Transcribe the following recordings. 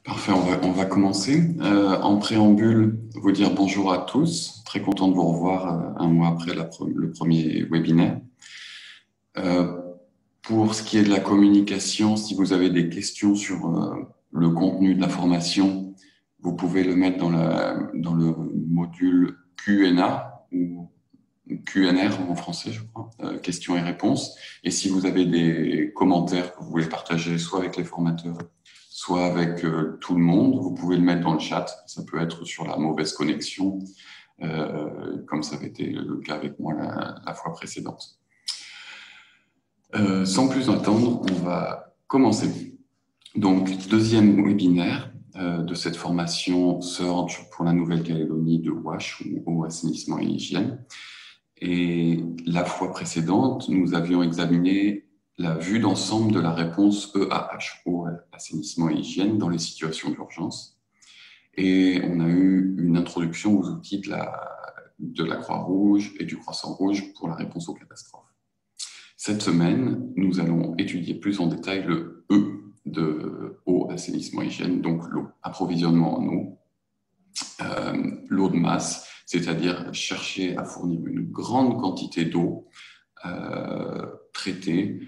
Parfait, on va commencer. En préambule, vous dire bonjour à tous. Très content de vous revoir un mois après le premier webinaire. Euh, pour ce qui est de la communication, si vous avez des questions sur le contenu de la formation, vous pouvez le mettre dans le module Q&A ou QNR en français, je crois, questions et réponses. Et si vous avez des commentaires que vous voulez partager, soit avec les formateurs, soit avec tout le monde, vous pouvez le mettre dans le chat. Ça peut être sur la mauvaise connexion, comme ça avait été le cas avec moi la fois précédente. Sans plus attendre, on va commencer. Donc, deuxième webinaire de cette formation Surge pour la Nouvelle-Calédonie de WASH ou Eau, Assainissement et Hygiène. Et la fois précédente, nous avions examiné la vue d'ensemble de la réponse EAH, eau, assainissement et hygiène, dans les situations d'urgence. Et on a eu une introduction aux outils de la Croix-Rouge et du Croissant-Rouge pour la réponse aux catastrophes. Cette semaine, nous allons étudier plus en détail le E de eau, assainissement et hygiène, donc l'eau, approvisionnement en eau, l'eau de masse, c'est-à-dire chercher à fournir une grande quantité d'eau traitée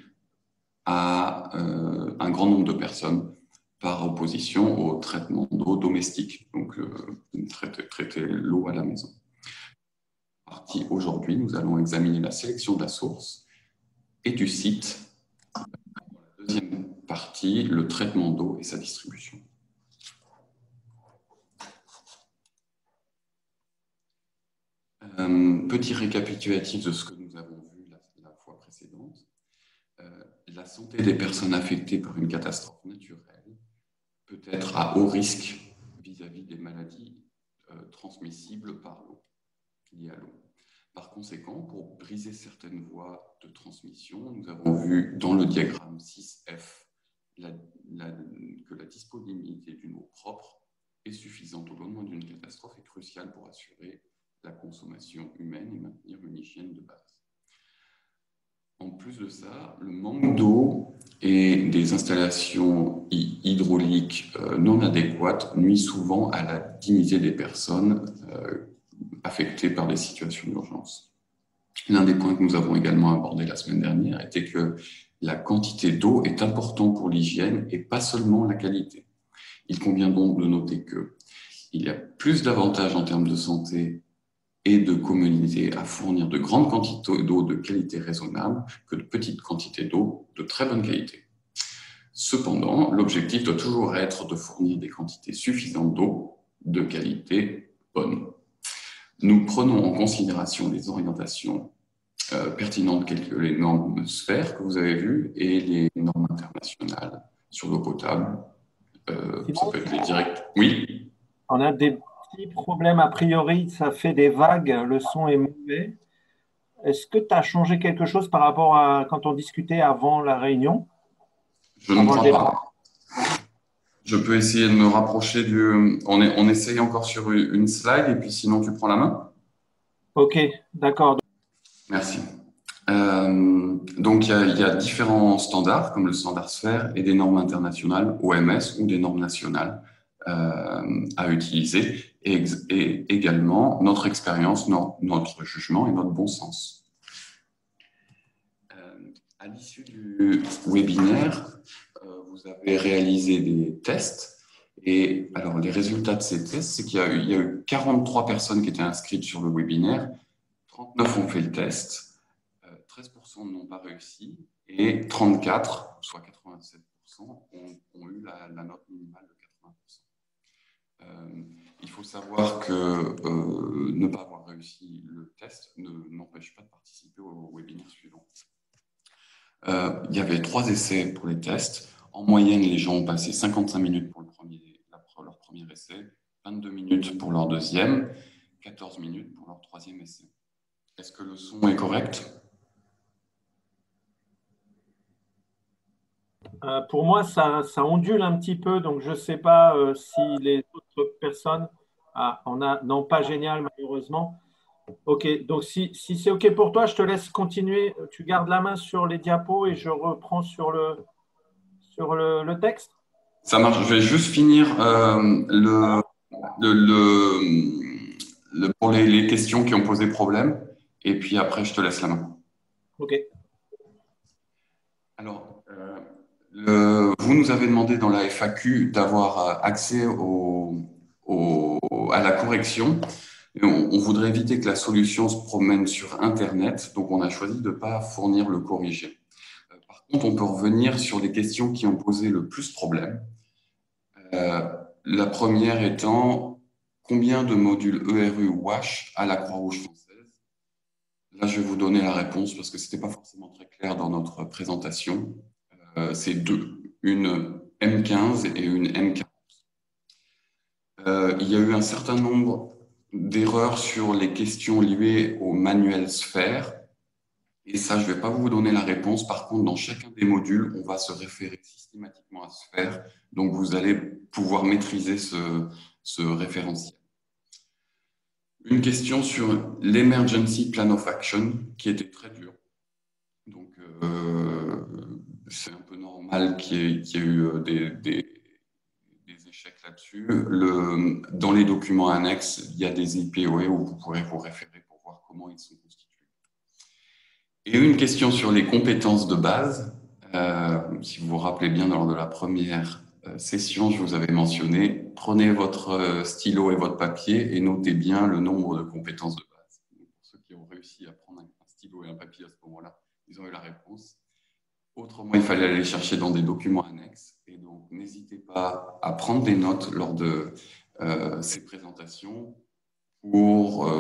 à un grand nombre de personnes par opposition au traitement d'eau domestique, donc traiter l'eau à la maison. Aujourd'hui, nous allons examiner la sélection de la source et du site. La deuxième partie, le traitement d'eau et sa distribution. Petit récapitulatif de ce que nous avons vu la fois précédente. La santé des personnes affectées par une catastrophe naturelle peut être à haut risque vis-à-vis des maladies transmissibles par l'eau, liées à l'eau. Par conséquent, pour briser certaines voies de transmission, nous avons vu dans le diagramme 6F que la disponibilité d'une eau propre et suffisante au lendemain d'une catastrophe est cruciale pour assurer la consommation humaine et maintenir une hygiène de base. En plus de ça, le manque d'eau et des installations hydrauliques non adéquates nuit souvent à la dignité des personnes affectées par des situations d'urgence. L'un des points que nous avons également abordé la semaine dernière était que la quantité d'eau est importante pour l'hygiène et pas seulement la qualité. Il convient donc de noter qu'il y a plus d'avantages en termes de santé et de communauté à fournir de grandes quantités d'eau de qualité raisonnable que de petites quantités d'eau de très bonne qualité. Cependant, l'objectif doit toujours être de fournir des quantités suffisantes d'eau de qualité bonne. Nous prenons en considération les orientations pertinentes telles que les normes SPHER que vous avez vues et les normes internationales sur l'eau potable. Ça peut être les directs. Oui. On a des petits problèmes a priori, ça fait des vagues, le son est mauvais. Est-ce que tu as changé quelque chose par rapport à quand on discutait avant la réunion? Je ne crois pas. Je peux essayer de me rapprocher du... On essaye encore sur une slide et puis sinon tu prends la main. Ok, d'accord. Merci. Donc il y a différents standards comme le standard SPHER et des normes internationales OMS ou des normes nationales à utiliser et également notre expérience, notre jugement et notre bon sens. À l'issue du webinaire, vous avez réalisé des tests. Et alors, les résultats de ces tests, c'est qu'il y a eu 43 personnes qui étaient inscrites sur le webinaire, 39 ont fait le test, 13% n'ont pas réussi, et 34, soit 87%, ont eu la note minimale de 80%. Il faut savoir que ne pas avoir réussi le test n'empêche pas de participer au webinaire suivant. Il y avait 3 essais pour les tests. En moyenne, les gens ont passé 55 minutes pour leur premier essai, 22 minutes pour leur deuxième, 14 minutes pour leur troisième essai. Est-ce que le son est correct? Pour moi, ça ondule un petit peu, donc je ne sais pas si les autres personnes n'ont pas génial, malheureusement. Ok, donc si c'est ok pour toi, je te laisse continuer. Tu gardes la main sur les diapos et je reprends sur le texte. Ça marche. Je vais juste finir le, le, pour les questions qui ont posé problème. Et puis après, je te laisse la main. OK. Alors, vous nous avez demandé dans la FAQ d'avoir accès à la correction. Et on voudrait éviter que la solution se promène sur Internet, donc on a choisi de ne pas fournir le corrigé. Par contre, on peut revenir sur les questions qui ont posé le plus problème. La première étant, combien de modules ERU WASH à la Croix-Rouge française? Là, je vais vous donner la réponse parce que ce n'était pas forcément très clair dans notre présentation. C'est deux, une M15 et une M40. Il y a eu un certain nombre d'erreurs sur les questions liées au manuel Sphère. Et ça, je ne vais pas vous donner la réponse. Par contre, dans chacun des modules, on va se référer systématiquement à Sphère. Donc, vous allez pouvoir maîtriser ce référentiel. Une question sur l'Emergency Plan of Action, qui était très dur. Donc, c'est un peu normal qu'il y ait eu des échecs là-dessus. Dans les documents annexes, il y a des IPOE où vous pourrez vous référer pour voir comment ils sont constitués. Et une question sur les compétences de base. Si vous vous rappelez bien, lors de la première session, je vous avais mentionné, prenez votre stylo et votre papier et notez bien le nombre de compétences de base. Donc, pour ceux qui ont réussi à prendre un stylo et un papier à ce moment-là, ils ont eu la réponse. Autrement, il fallait aller chercher dans des documents annexes. Et donc, n'hésitez pas à prendre des notes lors de ces présentations pour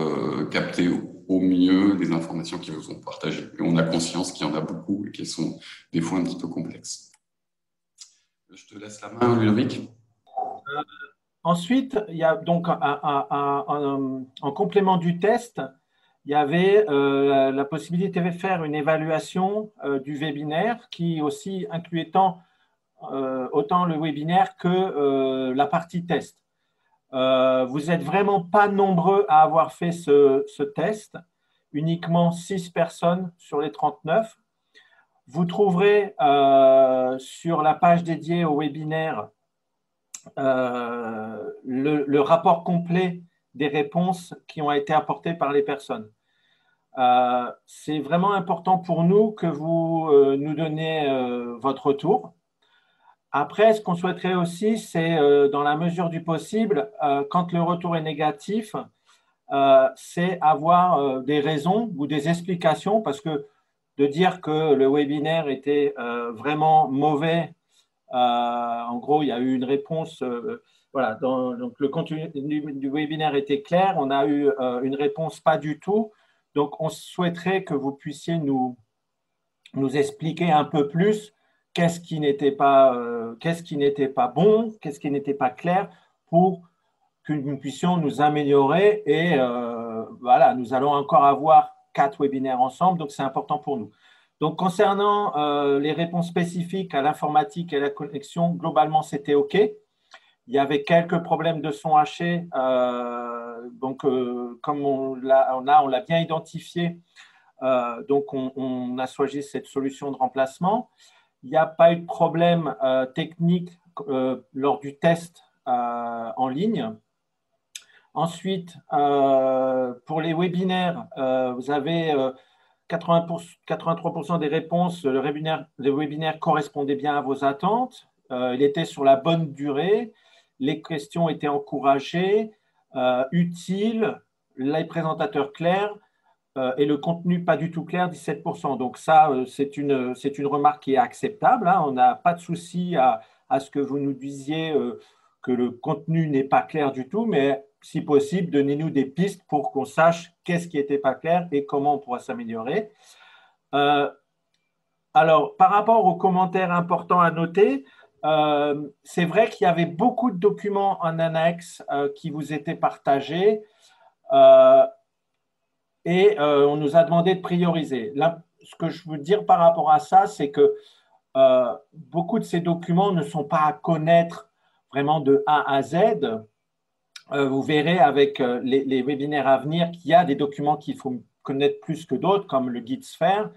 capter au mieux les informations qui vous sont partagées. Et on a conscience qu'il y en a beaucoup et qui sont des fois un petit peu complexes. Je te laisse la main, Ludovic. Ensuite, il y a donc en complément du test, il y avait la possibilité de faire une évaluation du webinaire qui aussi incluait autant le webinaire que la partie test. Vous n'êtes vraiment pas nombreux à avoir fait ce test, uniquement 6 personnes sur les 39. Vous trouverez sur la page dédiée au webinaire le rapport complet des réponses qui ont été apportées par les personnes. C'est vraiment important pour nous que vous nous donniez votre retour. Après, ce qu'on souhaiterait aussi, c'est dans la mesure du possible, quand le retour est négatif, c'est avoir des raisons ou des explications, parce que de dire que le webinaire était vraiment mauvais, en gros, il y a eu une réponse, voilà, donc le contenu du webinaire était clair, on a eu une réponse pas du tout, donc on souhaiterait que vous puissiez nous expliquer un peu plus qu'est-ce qui n'était pas bon, qu'est-ce qui n'était pas clair pour que nous puissions nous améliorer et voilà, nous allons encore avoir 4 webinaires ensemble, donc c'est important pour nous. Donc, concernant les réponses spécifiques à l'informatique et à la connexion, globalement, c'était OK. Il y avait quelques problèmes de son haché, donc comme on l'a bien identifié, donc on a choisi cette solution de remplacement. Il n'y a pas eu de problème technique lors du test en ligne. Ensuite, pour les webinaires, vous avez 83% des réponses, le webinaire correspondait bien à vos attentes. Il était sur la bonne durée. Les questions étaient encouragées, utiles, les présentateurs clairs et le contenu pas du tout clair, 17%. Donc ça, c'est une remarque qui est acceptable. Hein. On n'a pas de souci à ce que vous nous disiez que le contenu n'est pas clair du tout, mais si possible, donnez-nous des pistes pour qu'on sache qu'est-ce qui n'était pas clair et comment on pourra s'améliorer. Alors, par rapport aux commentaires importants à noter, c'est vrai qu'il y avait beaucoup de documents en annexe qui vous étaient partagés et on nous a demandé de prioriser. Là, ce que je veux dire par rapport à ça, c'est que beaucoup de ces documents ne sont pas à connaître vraiment de A à Z. Vous verrez avec les webinaires à venir qu'il y a des documents qu'il faut connaître plus que d'autres, comme le guide Sphère,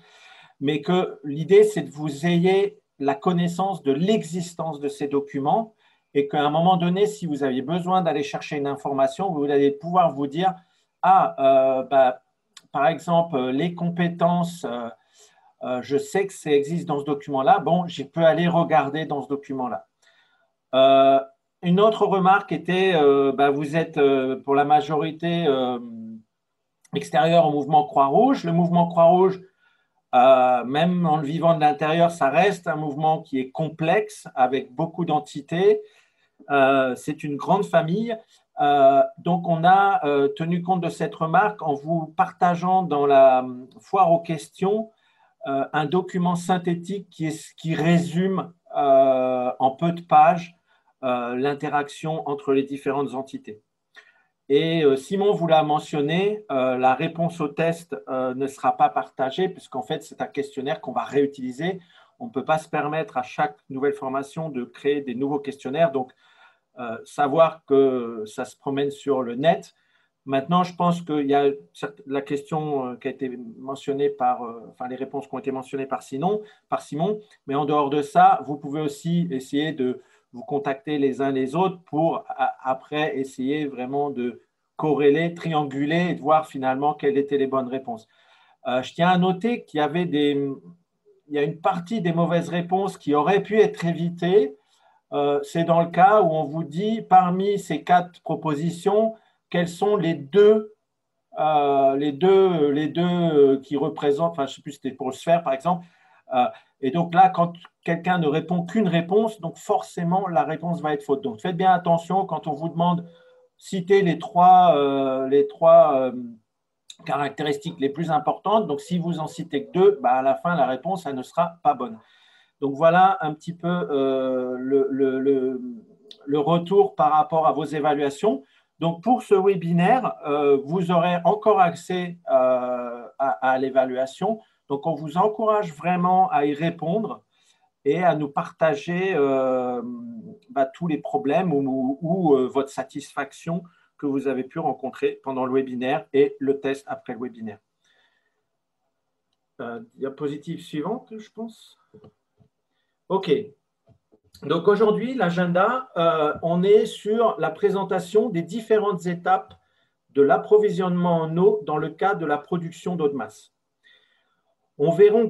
mais que l'idée, c'est que vous ayez la connaissance de l'existence de ces documents et qu'à un moment donné, si vous aviez besoin d'aller chercher une information, vous allez pouvoir vous dire, ah, par exemple, les compétences, je sais que ça existe dans ce document-là, bon, je peux aller regarder dans ce document-là. Une autre remarque était, vous êtes pour la majorité extérieure au mouvement Croix-Rouge. Le mouvement Croix-Rouge, même en le vivant de l'intérieur, ça reste un mouvement qui est complexe, avec beaucoup d'entités. C'est une grande famille. Donc, on a tenu compte de cette remarque en vous partageant dans la foire aux questions un document synthétique qui résume en peu de pages l'interaction entre les différentes entités. Et Simon vous l'a mentionné, la réponse au test ne sera pas partagée puisqu'en fait, c'est un questionnaire qu'on va réutiliser. On ne peut pas se permettre à chaque nouvelle formation de créer des nouveaux questionnaires. Donc, savoir que ça se promène sur le net. Maintenant, je pense qu'il y a la question qui a été mentionnée les réponses qui ont été mentionnées par Simon. Mais en dehors de ça, vous pouvez aussi essayer de vous contacter les uns les autres pour après essayer vraiment de corréler, trianguler et de voir finalement quelles étaient les bonnes réponses. Je tiens à noter qu'il y avait il y a une partie des mauvaises réponses qui auraient pu être évitées. C'est dans le cas où on vous dit, parmi ces 4 propositions, quels sont les deux qui représentent, je ne sais plus, c'était pour le sphère par exemple. Et donc là, quand quelqu'un ne répond qu'une réponse, donc forcément la réponse va être fausse. Donc faites bien attention quand on vous demande citer les trois caractéristiques les plus importantes. Donc si vous en citez que 2, à la fin la réponse elle ne sera pas bonne. Donc voilà un petit peu le retour par rapport à vos évaluations. Donc pour ce webinaire, vous aurez encore accès à l'évaluation. Donc on vous encourage vraiment à y répondre et à nous partager tous les problèmes ou votre satisfaction que vous avez pu rencontrer pendant le webinaire et le test après le webinaire. Diapositive suivante, je pense. OK. Donc aujourd'hui, l'agenda, on est sur la présentation des différentes étapes de l'approvisionnement en eau dans le cadre de la production d'eau de masse. On verra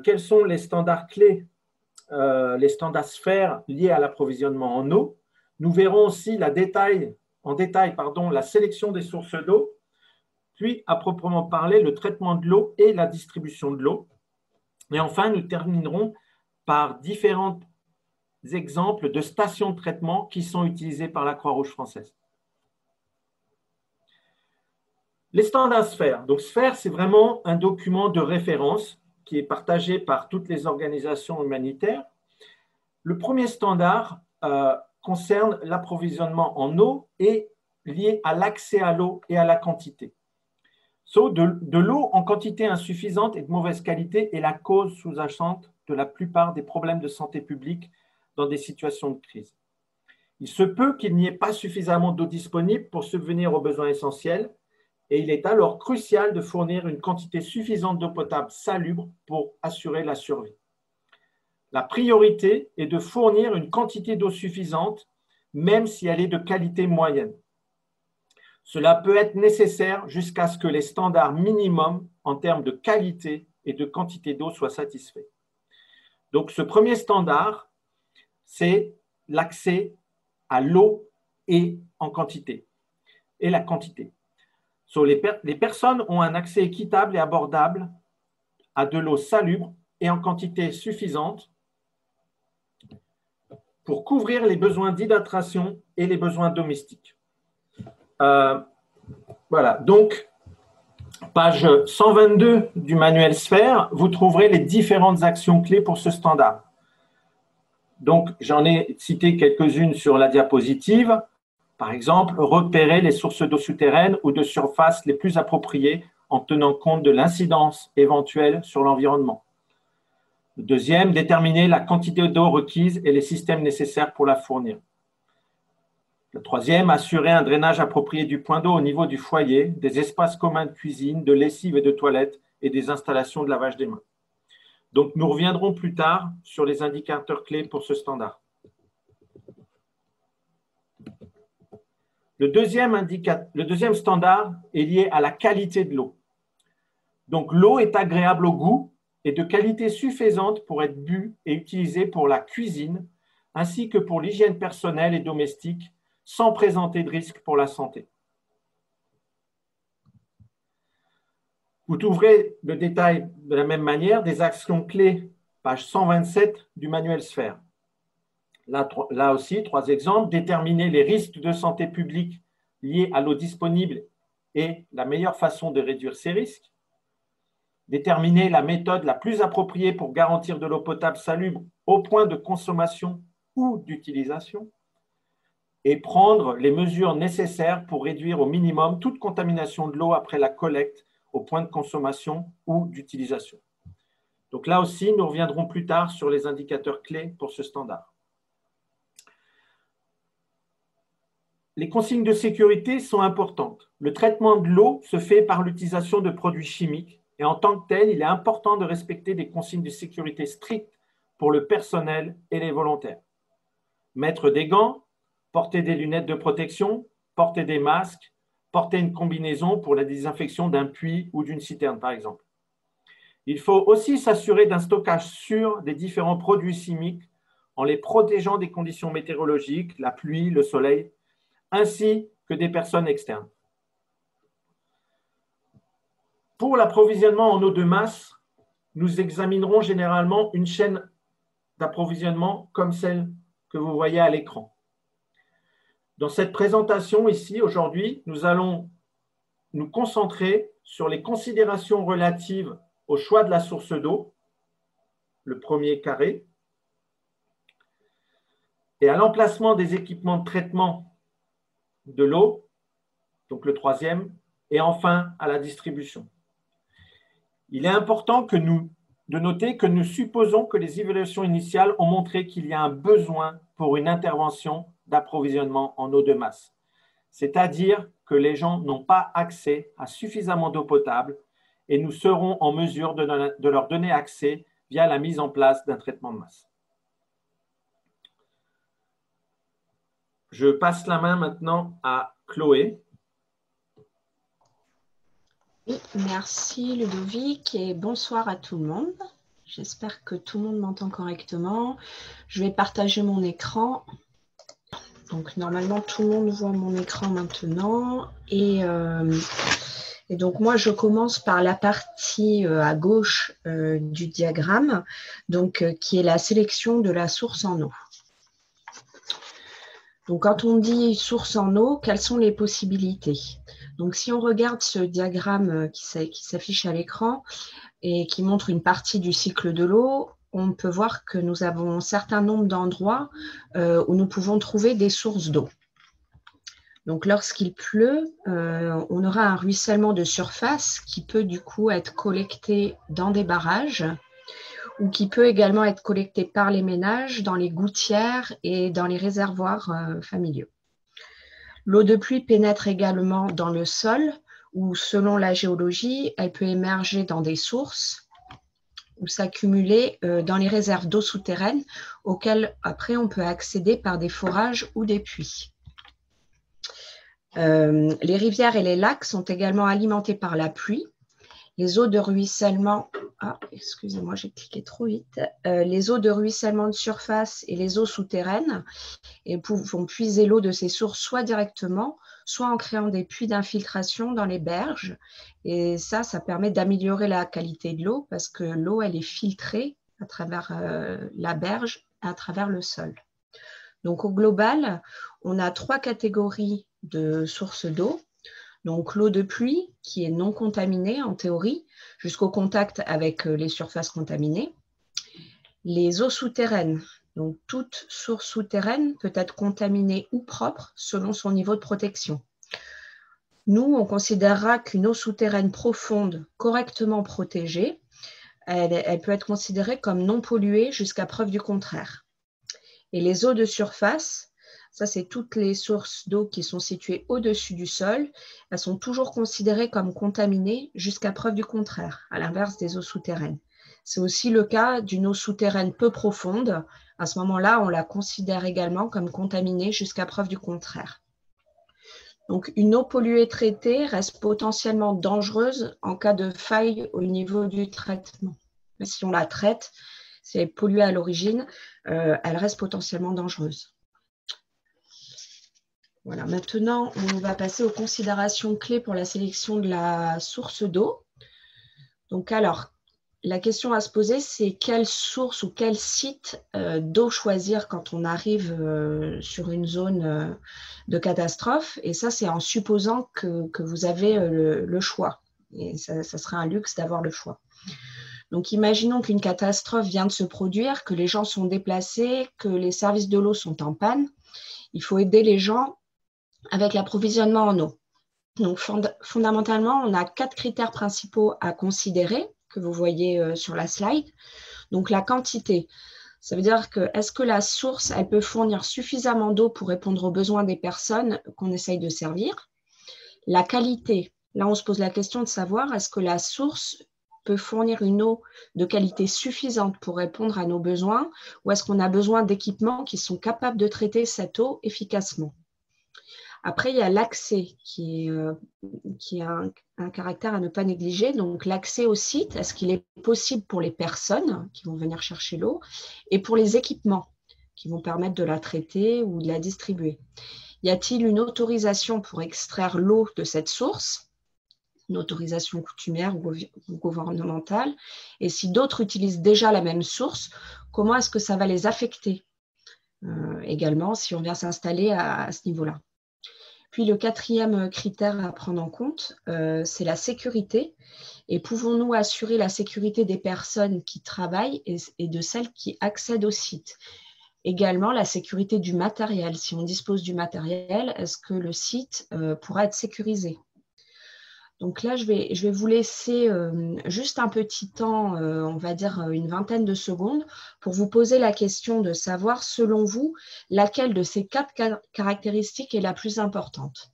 quels sont les standards clés, les standards sphères liés à l'approvisionnement en eau. Nous verrons aussi en détail, la sélection des sources d'eau, puis à proprement parler, le traitement de l'eau et la distribution de l'eau. Et enfin, nous terminerons par différents exemples de stations de traitement qui sont utilisées par la Croix-Rouge française. Les standards sphères. Donc, sphère, c'est vraiment un document de référence qui est partagé par toutes les organisations humanitaires. Le premier standard concerne l'approvisionnement en eau et lié à l'accès à l'eau et à la quantité. De l'eau en quantité insuffisante et de mauvaise qualité est la cause sous-jacente de la plupart des problèmes de santé publique dans des situations de crise. Il se peut qu'il n'y ait pas suffisamment d'eau disponible pour subvenir aux besoins essentiels et il est alors crucial de fournir une quantité suffisante d'eau potable salubre pour assurer la survie. La priorité est de fournir une quantité d'eau suffisante, même si elle est de qualité moyenne. Cela peut être nécessaire jusqu'à ce que les standards minimums en termes de qualité et de quantité d'eau soient satisfaits. Donc, ce premier standard, c'est l'accès à l'eau et en quantité, et la quantité. Les personnes ont un accès équitable et abordable à de l'eau salubre et en quantité suffisante pour couvrir les besoins d'hydratation et les besoins domestiques. Voilà, donc, page 122 du manuel Sphère, vous trouverez les différentes actions clés pour ce standard. Donc, j'en ai cité quelques-unes sur la diapositive. Par exemple, repérer les sources d'eau souterraines ou de surface les plus appropriées en tenant compte de l'incidence éventuelle sur l'environnement. Le deuxième, déterminer la quantité d'eau requise et les systèmes nécessaires pour la fournir. Le troisième, assurer un drainage approprié du point d'eau au niveau du foyer, des espaces communs de cuisine, de lessive et de toilette et des installations de lavage des mains. Donc, nous reviendrons plus tard sur les indicateurs clés pour ce standard. Le deuxième standard est lié à la qualité de l'eau. Donc, l'eau est agréable au goût et de qualité suffisante pour être bue et utilisée pour la cuisine, ainsi que pour l'hygiène personnelle et domestique, sans présenter de risque pour la santé. Vous trouverez le détail de la même manière des actions clés, page 127 du manuel Sphère. Là aussi, 3 exemples. Déterminer les risques de santé publique liés à l'eau disponible et la meilleure façon de réduire ces risques. Déterminer la méthode la plus appropriée pour garantir de l'eau potable salubre au point de consommation ou d'utilisation. Et prendre les mesures nécessaires pour réduire au minimum toute contamination de l'eau après la collecte au point de consommation ou d'utilisation. Donc là aussi, nous reviendrons plus tard sur les indicateurs clés pour ce standard. Les consignes de sécurité sont importantes. Le traitement de l'eau se fait par l'utilisation de produits chimiques et en tant que tel, il est important de respecter des consignes de sécurité strictes pour le personnel et les volontaires. Mettre des gants, porter des lunettes de protection, porter des masques, porter une combinaison pour la désinfection d'un puits ou d'une citerne, par exemple. Il faut aussi s'assurer d'un stockage sûr des différents produits chimiques en les protégeant des conditions météorologiques, la pluie, le soleil, ainsi que des personnes externes. Pour l'approvisionnement en eau de masse, nous examinerons généralement une chaîne d'approvisionnement comme celle que vous voyez à l'écran. Dans cette présentation ici, aujourd'hui, nous allons nous concentrer sur les considérations relatives au choix de la source d'eau, le premier carré, et à l'emplacement des équipements de traitement de l'eau, donc le troisième, et enfin à la distribution. Il est important de noter que nous supposons que les évaluations initiales ont montré qu'il y a un besoin pour une intervention d'approvisionnement en eau de masse. C'est-à-dire que les gens n'ont pas accès à suffisamment d'eau potable et nous serons en mesure de leur donner accès via la mise en place d'un traitement de masse. Je passe la main maintenant à Chloé. Oui, merci Ludovic et bonsoir à tout le monde. J'espère que tout le monde m'entend correctement. Je vais partager mon écran. Donc normalement tout le monde voit mon écran maintenant. Et donc moi je commence par la partie à gauche du diagramme, donc, qui est la sélection de la source en eau. Donc quand on dit source en eau, quelles sont les possibilités ? Donc, si on regarde ce diagramme qui s'affiche à l'écran et qui montre une partie du cycle de l'eau, on peut voir que nous avons un certain nombre d'endroits où nous pouvons trouver des sources d'eau. Donc, lorsqu'il pleut, on aura un ruissellement de surface qui peut du coup être collecté dans des barrages ou qui peut également être collecté par les ménages dans les gouttières et dans les réservoirs familiaux. L'eau de pluie pénètre également dans le sol où, selon la géologie, elle peut émerger dans des sources ou s'accumuler dans les réserves d'eau souterraines auxquelles, après, on peut accéder par des forages ou des puits. Les rivières et les lacs sont également alimentés par la pluie. Les eaux de ruissellement, excusez-moi, j'ai cliqué trop vite. Les eaux de ruissellement de surface et les eaux souterraines vont puiser l'eau de ces sources soit directement, soit en créant des puits d'infiltration dans les berges. Et ça permet d'améliorer la qualité de l'eau parce que l'eau, elle est filtrée à travers la berge, à travers le sol. Donc au global, on a 3 catégories de sources d'eau. Donc l'eau de pluie qui est non contaminée en théorie jusqu'au contact avec les surfaces contaminées. Les eaux souterraines, donc toute source souterraine peut être contaminée ou propre selon son niveau de protection. Nous, on considérera qu'une eau souterraine profonde, correctement protégée, elle peut être considérée comme non polluée jusqu'à preuve du contraire. Et les eaux de surface, ça, c'est toutes les sources d'eau qui sont situées au-dessus du sol. Elles sont toujours considérées comme contaminées jusqu'à preuve du contraire, à l'inverse des eaux souterraines. C'est aussi le cas d'une eau souterraine peu profonde. À ce moment-là, on la considère également comme contaminée jusqu'à preuve du contraire. Donc, une eau polluée traitée reste potentiellement dangereuse en cas de faille au niveau du traitement. Si on la traite, si elle est polluée à l'origine, elle reste potentiellement dangereuse. Voilà, maintenant, on va passer aux considérations clés pour la sélection de la source d'eau. Donc, alors, la question à se poser, c'est quelle source ou quel site d'eau choisir quand on arrive sur une zone de catastrophe. Et ça, c'est en supposant que vous avez le choix. Et ça serait un luxe d'avoir le choix. Donc, imaginons qu'une catastrophe vient de se produire, que les gens sont déplacés, que les services de l'eau sont en panne. Il faut aider les gens avec l'approvisionnement en eau. Donc, fondamentalement, on a 4 critères principaux à considérer, que vous voyez sur la slide. Donc, la quantité, ça veut dire que est-ce que la source, elle peut fournir suffisamment d'eau pour répondre aux besoins des personnes qu'on essaye de servir? La qualité, là, on se pose la question de savoir est-ce que la source peut fournir une eau de qualité suffisante pour répondre à nos besoins ou est-ce qu'on a besoin d'équipements qui sont capables de traiter cette eau efficacement? Après, il y a l'accès qui a un caractère à ne pas négliger. Donc, l'accès au site, est-ce qu'il est possible pour les personnes qui vont venir chercher l'eau et pour les équipements qui vont permettre de la traiter ou de la distribuer? Y a-t-il une autorisation pour extraire l'eau de cette source? Une autorisation coutumière ou gouvernementale? Et si d'autres utilisent déjà la même source, comment est-ce que ça va les affecter également si on vient s'installer à ce niveau-là? Puis le 4e critère à prendre en compte, c'est la sécurité. Et pouvons-nous assurer la sécurité des personnes qui travaillent et de celles qui accèdent au site? Également, la sécurité du matériel. Si on dispose du matériel, est-ce que le site pourra être sécurisé? Donc là, je vais vous laisser juste un petit temps, on va dire une vingtaine de secondes, pour vous poser la question de savoir, selon vous, laquelle de ces 4 caractéristiques est la plus importante.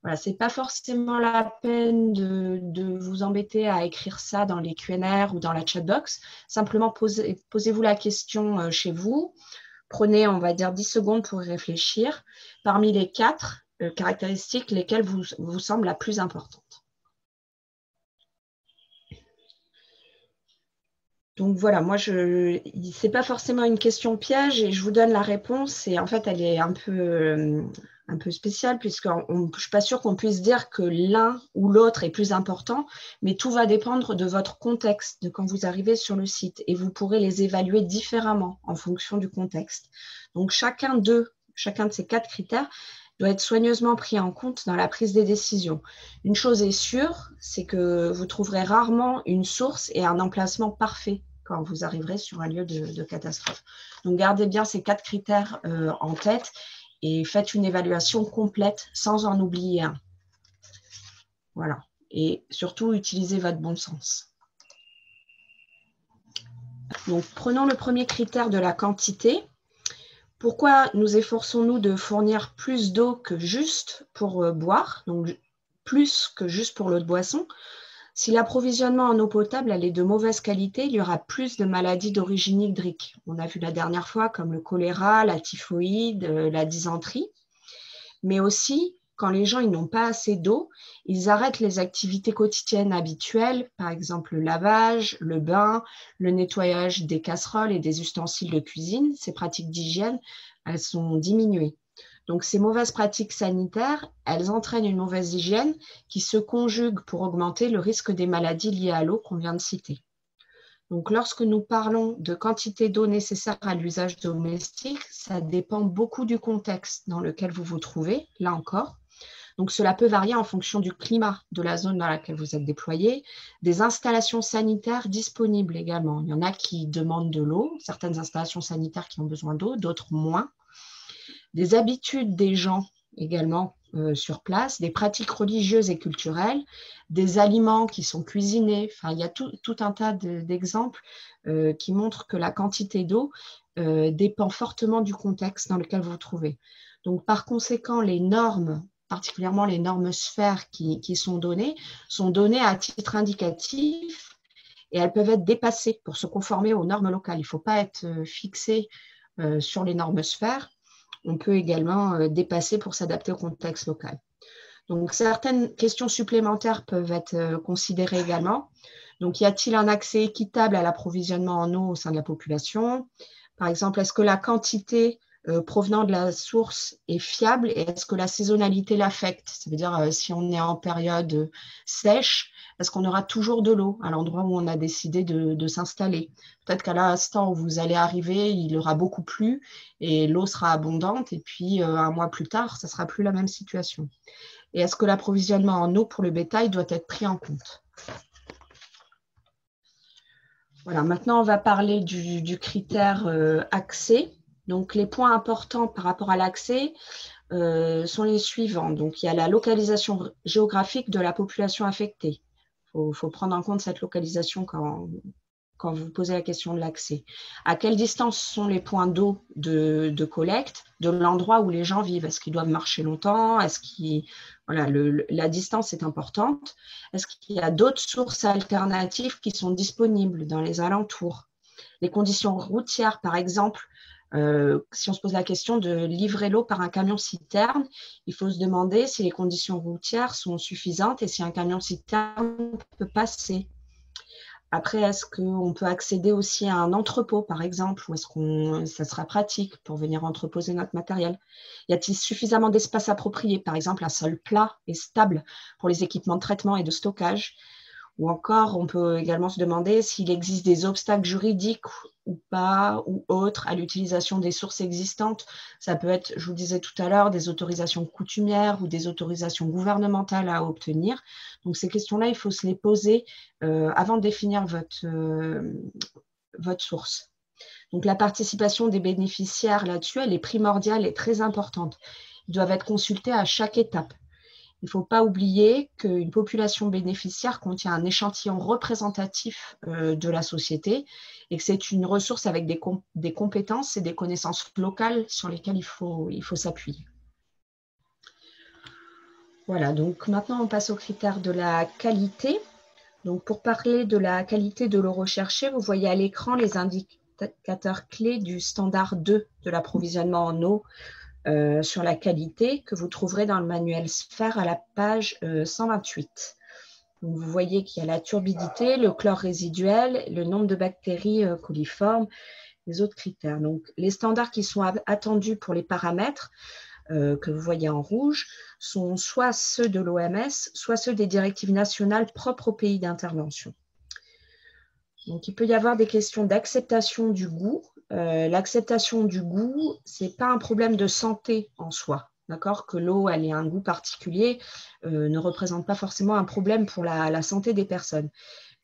Voilà, ce n'est pas forcément la peine de vous embêter à écrire ça dans les Q&R ou dans la chatbox. Simplement, posez-vous la question chez vous. Prenez, on va dire, 10 secondes pour y réfléchir. Parmi les 4 caractéristiques, lesquelles vous semblent la plus importante? Donc voilà, moi, ce n'est pas forcément une question piège et je vous donne la réponse. Et en fait, elle est un peu spéciale puisque je ne suis pas sûre qu'on puisse dire que l'un ou l'autre est plus important, mais tout va dépendre de votre contexte, de quand vous arrivez sur le site. Et vous pourrez les évaluer différemment en fonction du contexte. Donc chacun de ces 4 critères doit être soigneusement pris en compte dans la prise des décisions. Une chose est sûre, c'est que vous trouverez rarement une source et un emplacement parfait quand vous arriverez sur un lieu de catastrophe. Donc, gardez bien ces 4 critères en tête et faites une évaluation complète sans en oublier un. Voilà. Et surtout, utilisez votre bon sens. Donc, prenons le premier critère de la quantité. Pourquoi nous efforçons-nous de fournir plus d'eau que juste pour boire, donc plus que juste pour l'eau de boisson? Si l'approvisionnement en eau potable elle est de mauvaise qualité, il y aura plus de maladies d'origine hydrique. On a vu la dernière fois comme le choléra, la typhoïde, la dysenterie. Mais aussi, quand les gens n'ont pas assez d'eau, ils arrêtent les activités quotidiennes habituelles, par exemple le lavage, le bain, le nettoyage des casseroles et des ustensiles de cuisine. Ces pratiques d'hygiène, elles sont diminuées. Donc, ces mauvaises pratiques sanitaires, elles entraînent une mauvaise hygiène qui se conjugue pour augmenter le risque des maladies liées à l'eau qu'on vient de citer. Donc, lorsque nous parlons de quantité d'eau nécessaire à l'usage domestique, ça dépend beaucoup du contexte dans lequel vous vous trouvez, là encore. Donc, cela peut varier en fonction du climat de la zone dans laquelle vous êtes déployé, des installations sanitaires disponibles également. Il y en a qui demandent de l'eau, certaines installations sanitaires qui ont besoin d'eau, d'autres moins. Des habitudes des gens également sur place, des pratiques religieuses et culturelles, des aliments qui sont cuisinés. Enfin, il y a tout un tas d'exemples qui montrent que la quantité d'eau dépend fortement du contexte dans lequel vous vous trouvez. Donc, par conséquent, les normes, particulièrement les normes sphères qui sont données à titre indicatif et elles peuvent être dépassées pour se conformer aux normes locales. Il ne faut pas être fixé sur les normes sphères. On peut également dépasser pour s'adapter au contexte local. Donc, certaines questions supplémentaires peuvent être considérées également. Donc, y a-t-il un accès équitable à l'approvisionnement en eau au sein de la population? Par exemple, est-ce que la quantité provenant de la source est fiable et est-ce que la saisonnalité l'affecte? Ça veut dire si on est en période sèche, est-ce qu'on aura toujours de l'eau à l'endroit où on a décidé de s'installer? Peut-être qu'à l'instant où vous allez arriver, il aura beaucoup plu et l'eau sera abondante et puis un mois plus tard, ça ne sera plus la même situation. Et est-ce que l'approvisionnement en eau pour le bétail doit être pris en compte? Voilà, maintenant on va parler du critère accès. Donc, les points importants par rapport à l'accès sont les suivants. Donc, il y a la localisation géographique de la population affectée. Il faut prendre en compte cette localisation quand vous posez la question de l'accès. À quelle distance sont les points d'eau de collecte de l'endroit où les gens vivent? Est-ce qu'ils doivent marcher longtemps? Voilà, la distance est importante. Est-ce qu'il y a d'autres sources alternatives qui sont disponibles dans les alentours? Les conditions routières, par exemple, si on se pose la question de livrer l'eau par un camion-citerne, il faut se demander si les conditions routières sont suffisantes et si un camion-citerne peut passer. Après, est-ce qu'on peut accéder aussi à un entrepôt, par exemple, ou est-ce que ça sera pratique pour venir entreposer notre matériel? Y a-t-il suffisamment d'espace approprié, par exemple un sol plat et stable pour les équipements de traitement et de stockage? Ou encore, on peut également se demander s'il existe des obstacles juridiques ou pas, ou autres, à l'utilisation des sources existantes. Ça peut être, je vous disais tout à l'heure, des autorisations coutumières ou des autorisations gouvernementales à obtenir. Donc, ces questions-là, il faut se les poser avant de définir votre source. Donc, la participation des bénéficiaires là-dessus, elle est primordiale et très importante. Ils doivent être consultés à chaque étape. Il ne faut pas oublier qu'une population bénéficiaire contient un échantillon représentatif de la société et que c'est une ressource avec des compétences et des connaissances locales sur lesquelles il faut s'appuyer. Voilà, donc maintenant on passe aux critères de la qualité. Donc pour parler de la qualité de l'eau recherchée, vous voyez à l'écran les indicateurs clés du standard 2 de l'approvisionnement en eau sur la qualité que vous trouverez dans le manuel SPHER à la page 128. Donc, vous voyez qu'il y a la turbidité, le chlore résiduel, le nombre de bactéries coliformes, les autres critères. Donc, les standards qui sont attendus pour les paramètres que vous voyez en rouge sont soit ceux de l'OMS, soit ceux des directives nationales propres au pays d'intervention. Donc, il peut y avoir des questions d'acceptation du goût. L'acceptation du goût, ce n'est pas un problème de santé en soi. D'accord, que l'eau elle ait un goût particulier ne représente pas forcément un problème pour la santé des personnes.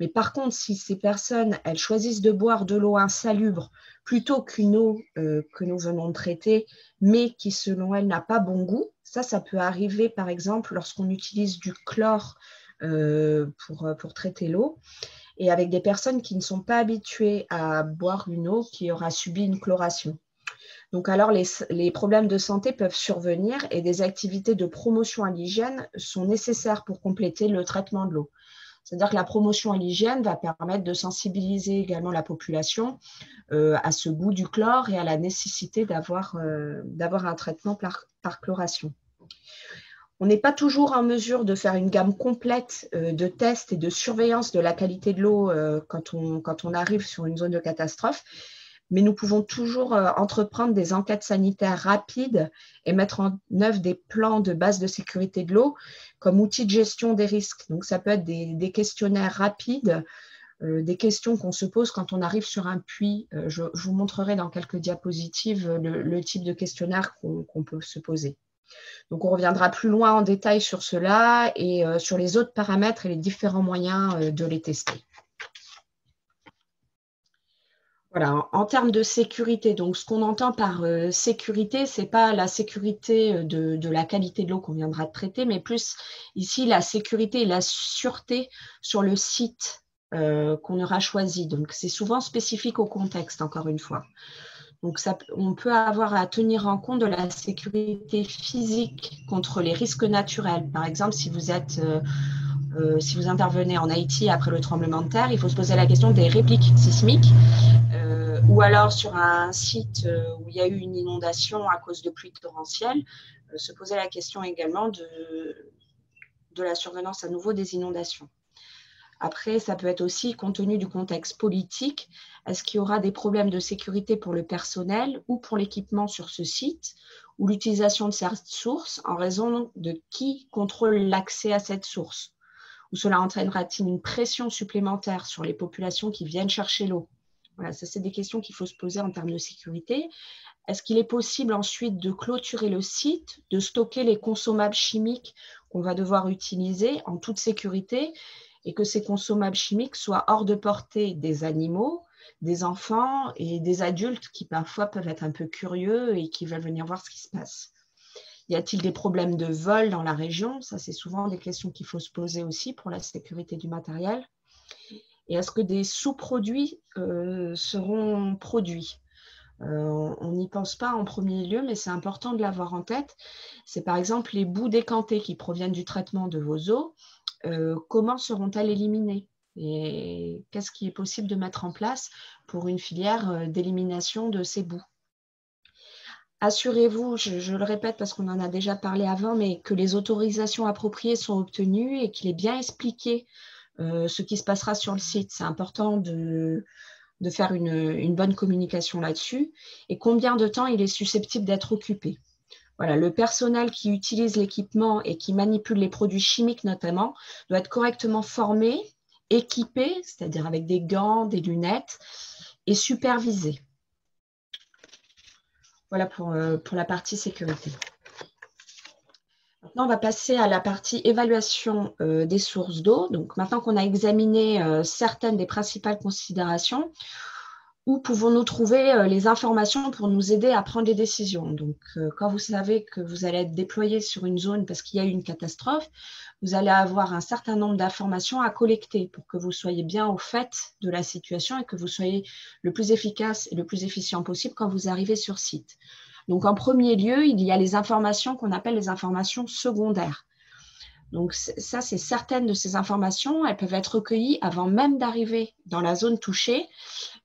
Mais par contre, si ces personnes elles choisissent de boire de l'eau insalubre plutôt qu'une eau que nous venons de traiter, mais qui selon elles n'a pas bon goût, ça peut arriver par exemple lorsqu'on utilise du chlore pour traiter l'eau. Et avec des personnes qui ne sont pas habituées à boire une eau qui aura subi une chloration. Donc alors les problèmes de santé peuvent survenir et des activités de promotion à l'hygiène sont nécessaires pour compléter le traitement de l'eau. C'est-à-dire que la promotion à l'hygiène va permettre de sensibiliser également la population à ce goût du chlore et à la nécessité d'avoir un traitement par chloration. On n'est pas toujours en mesure de faire une gamme complète de tests et de surveillance de la qualité de l'eau quand on arrive sur une zone de catastrophe, mais nous pouvons toujours entreprendre des enquêtes sanitaires rapides et mettre en œuvre des plans de base de sécurité de l'eau comme outil de gestion des risques. Donc, ça peut être des questionnaires rapides, des questions qu'on se pose quand on arrive sur un puits. Je vous montrerai dans quelques diapositives le type de questionnaire qu'on peut se poser. Donc, on reviendra plus loin en détail sur cela et sur les autres paramètres et les différents moyens de les tester. Voilà, en termes de sécurité, donc ce qu'on entend par sécurité, ce n'est pas la sécurité de la qualité de l'eau qu'on viendra de traiter, mais plus ici la sécurité et la sûreté sur le site qu'on aura choisi. Donc, c'est souvent spécifique au contexte, encore une fois. Donc, on peut avoir à tenir en compte de la sécurité physique contre les risques naturels. Par exemple, si vous intervenez en Haïti après le tremblement de terre, il faut se poser la question des répliques sismiques. Ou alors sur un site où il y a eu une inondation à cause de pluies torrentielles, se poser la question également de la survenance à nouveau des inondations. Après, ça peut être aussi, compte tenu du contexte politique, est-ce qu'il y aura des problèmes de sécurité pour le personnel ou pour l'équipement sur ce site, ou l'utilisation de cette source en raison de qui contrôle l'accès à cette source, ou cela entraînera-t-il une pression supplémentaire sur les populations qui viennent chercher l'eau? Voilà, ça c'est des questions qu'il faut se poser en termes de sécurité. Est-ce qu'il est possible ensuite de clôturer le site, de stocker les consommables chimiques qu'on va devoir utiliser en toute sécurité et que ces consommables chimiques soient hors de portée des animaux, des enfants et des adultes qui parfois peuvent être un peu curieux et qui veulent venir voir ce qui se passe? Y a-t-il des problèmes de vol dans la région? Ça, c'est souvent des questions qu'il faut se poser aussi pour la sécurité du matériel. Et est-ce que des sous-produits seront produits? On n'y pense pas en premier lieu, mais c'est important de l'avoir en tête. C'est par exemple les boues décantées qui proviennent du traitement de vos eaux. Comment seront-elles éliminées? Et qu'est-ce qui est possible de mettre en place pour une filière d'élimination de ces boues? Assurez-vous, je le répète parce qu'on en a déjà parlé avant, mais que les autorisations appropriées sont obtenues et qu'il est bien expliqué ce qui se passera sur le site. C'est important de faire une bonne communication là-dessus. Et combien de temps il est susceptible d'être occupé? Voilà, le personnel qui utilise l'équipement et qui manipule les produits chimiques notamment doit être correctement formé, équipé, c'est-à-dire avec des gants, des lunettes, et supervisé. Voilà pour la partie sécurité. Maintenant, on va passer à la partie évaluation des sources d'eau. Donc, maintenant qu'on a examiné certaines des principales considérations, où pouvons-nous trouver les informations pour nous aider à prendre des décisions? Donc, quand vous savez que vous allez être déployé sur une zone parce qu'il y a eu une catastrophe, vous allez avoir un certain nombre d'informations à collecter pour que vous soyez bien au fait de la situation et que vous soyez le plus efficace et le plus efficient possible quand vous arrivez sur site. Donc, en premier lieu, il y a les informations qu'on appelle les informations secondaires. Donc, ça, c'est certaines de ces informations, elles peuvent être recueillies avant même d'arriver dans la zone touchée.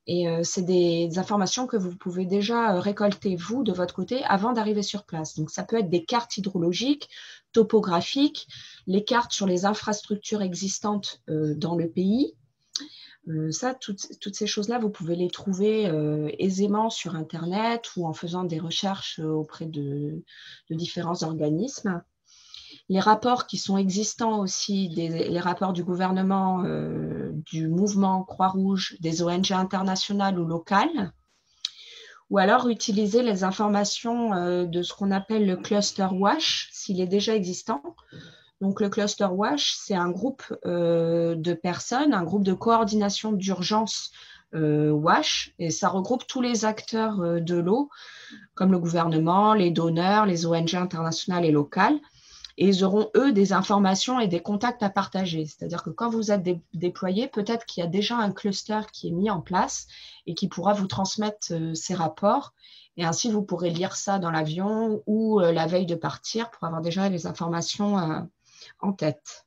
Et c'est des informations que vous pouvez déjà récolter, vous, de votre côté, avant d'arriver sur place. Donc, ça peut être des cartes hydrologiques, topographiques, les cartes sur les infrastructures existantes dans le pays. Toutes ces choses-là, vous pouvez les trouver aisément sur Internet ou en faisant des recherches auprès de différents organismes. Les rapports qui sont existants aussi, les rapports du gouvernement, du mouvement Croix-Rouge, des ONG internationales ou locales, ou alors utiliser les informations de ce qu'on appelle le cluster WASH, s'il est déjà existant. Donc le cluster WASH, c'est un groupe de personnes, un groupe de coordination d'urgence WASH, et ça regroupe tous les acteurs de l'eau, comme le gouvernement, les donneurs, les ONG internationales et locales. Et ils auront, eux, des informations et des contacts à partager. C'est-à-dire que quand vous êtes déployé, peut-être qu'il y a déjà un cluster qui est mis en place et qui pourra vous transmettre ces rapports. Et ainsi, vous pourrez lire ça dans l'avion ou la veille de partir pour avoir déjà les informations en tête.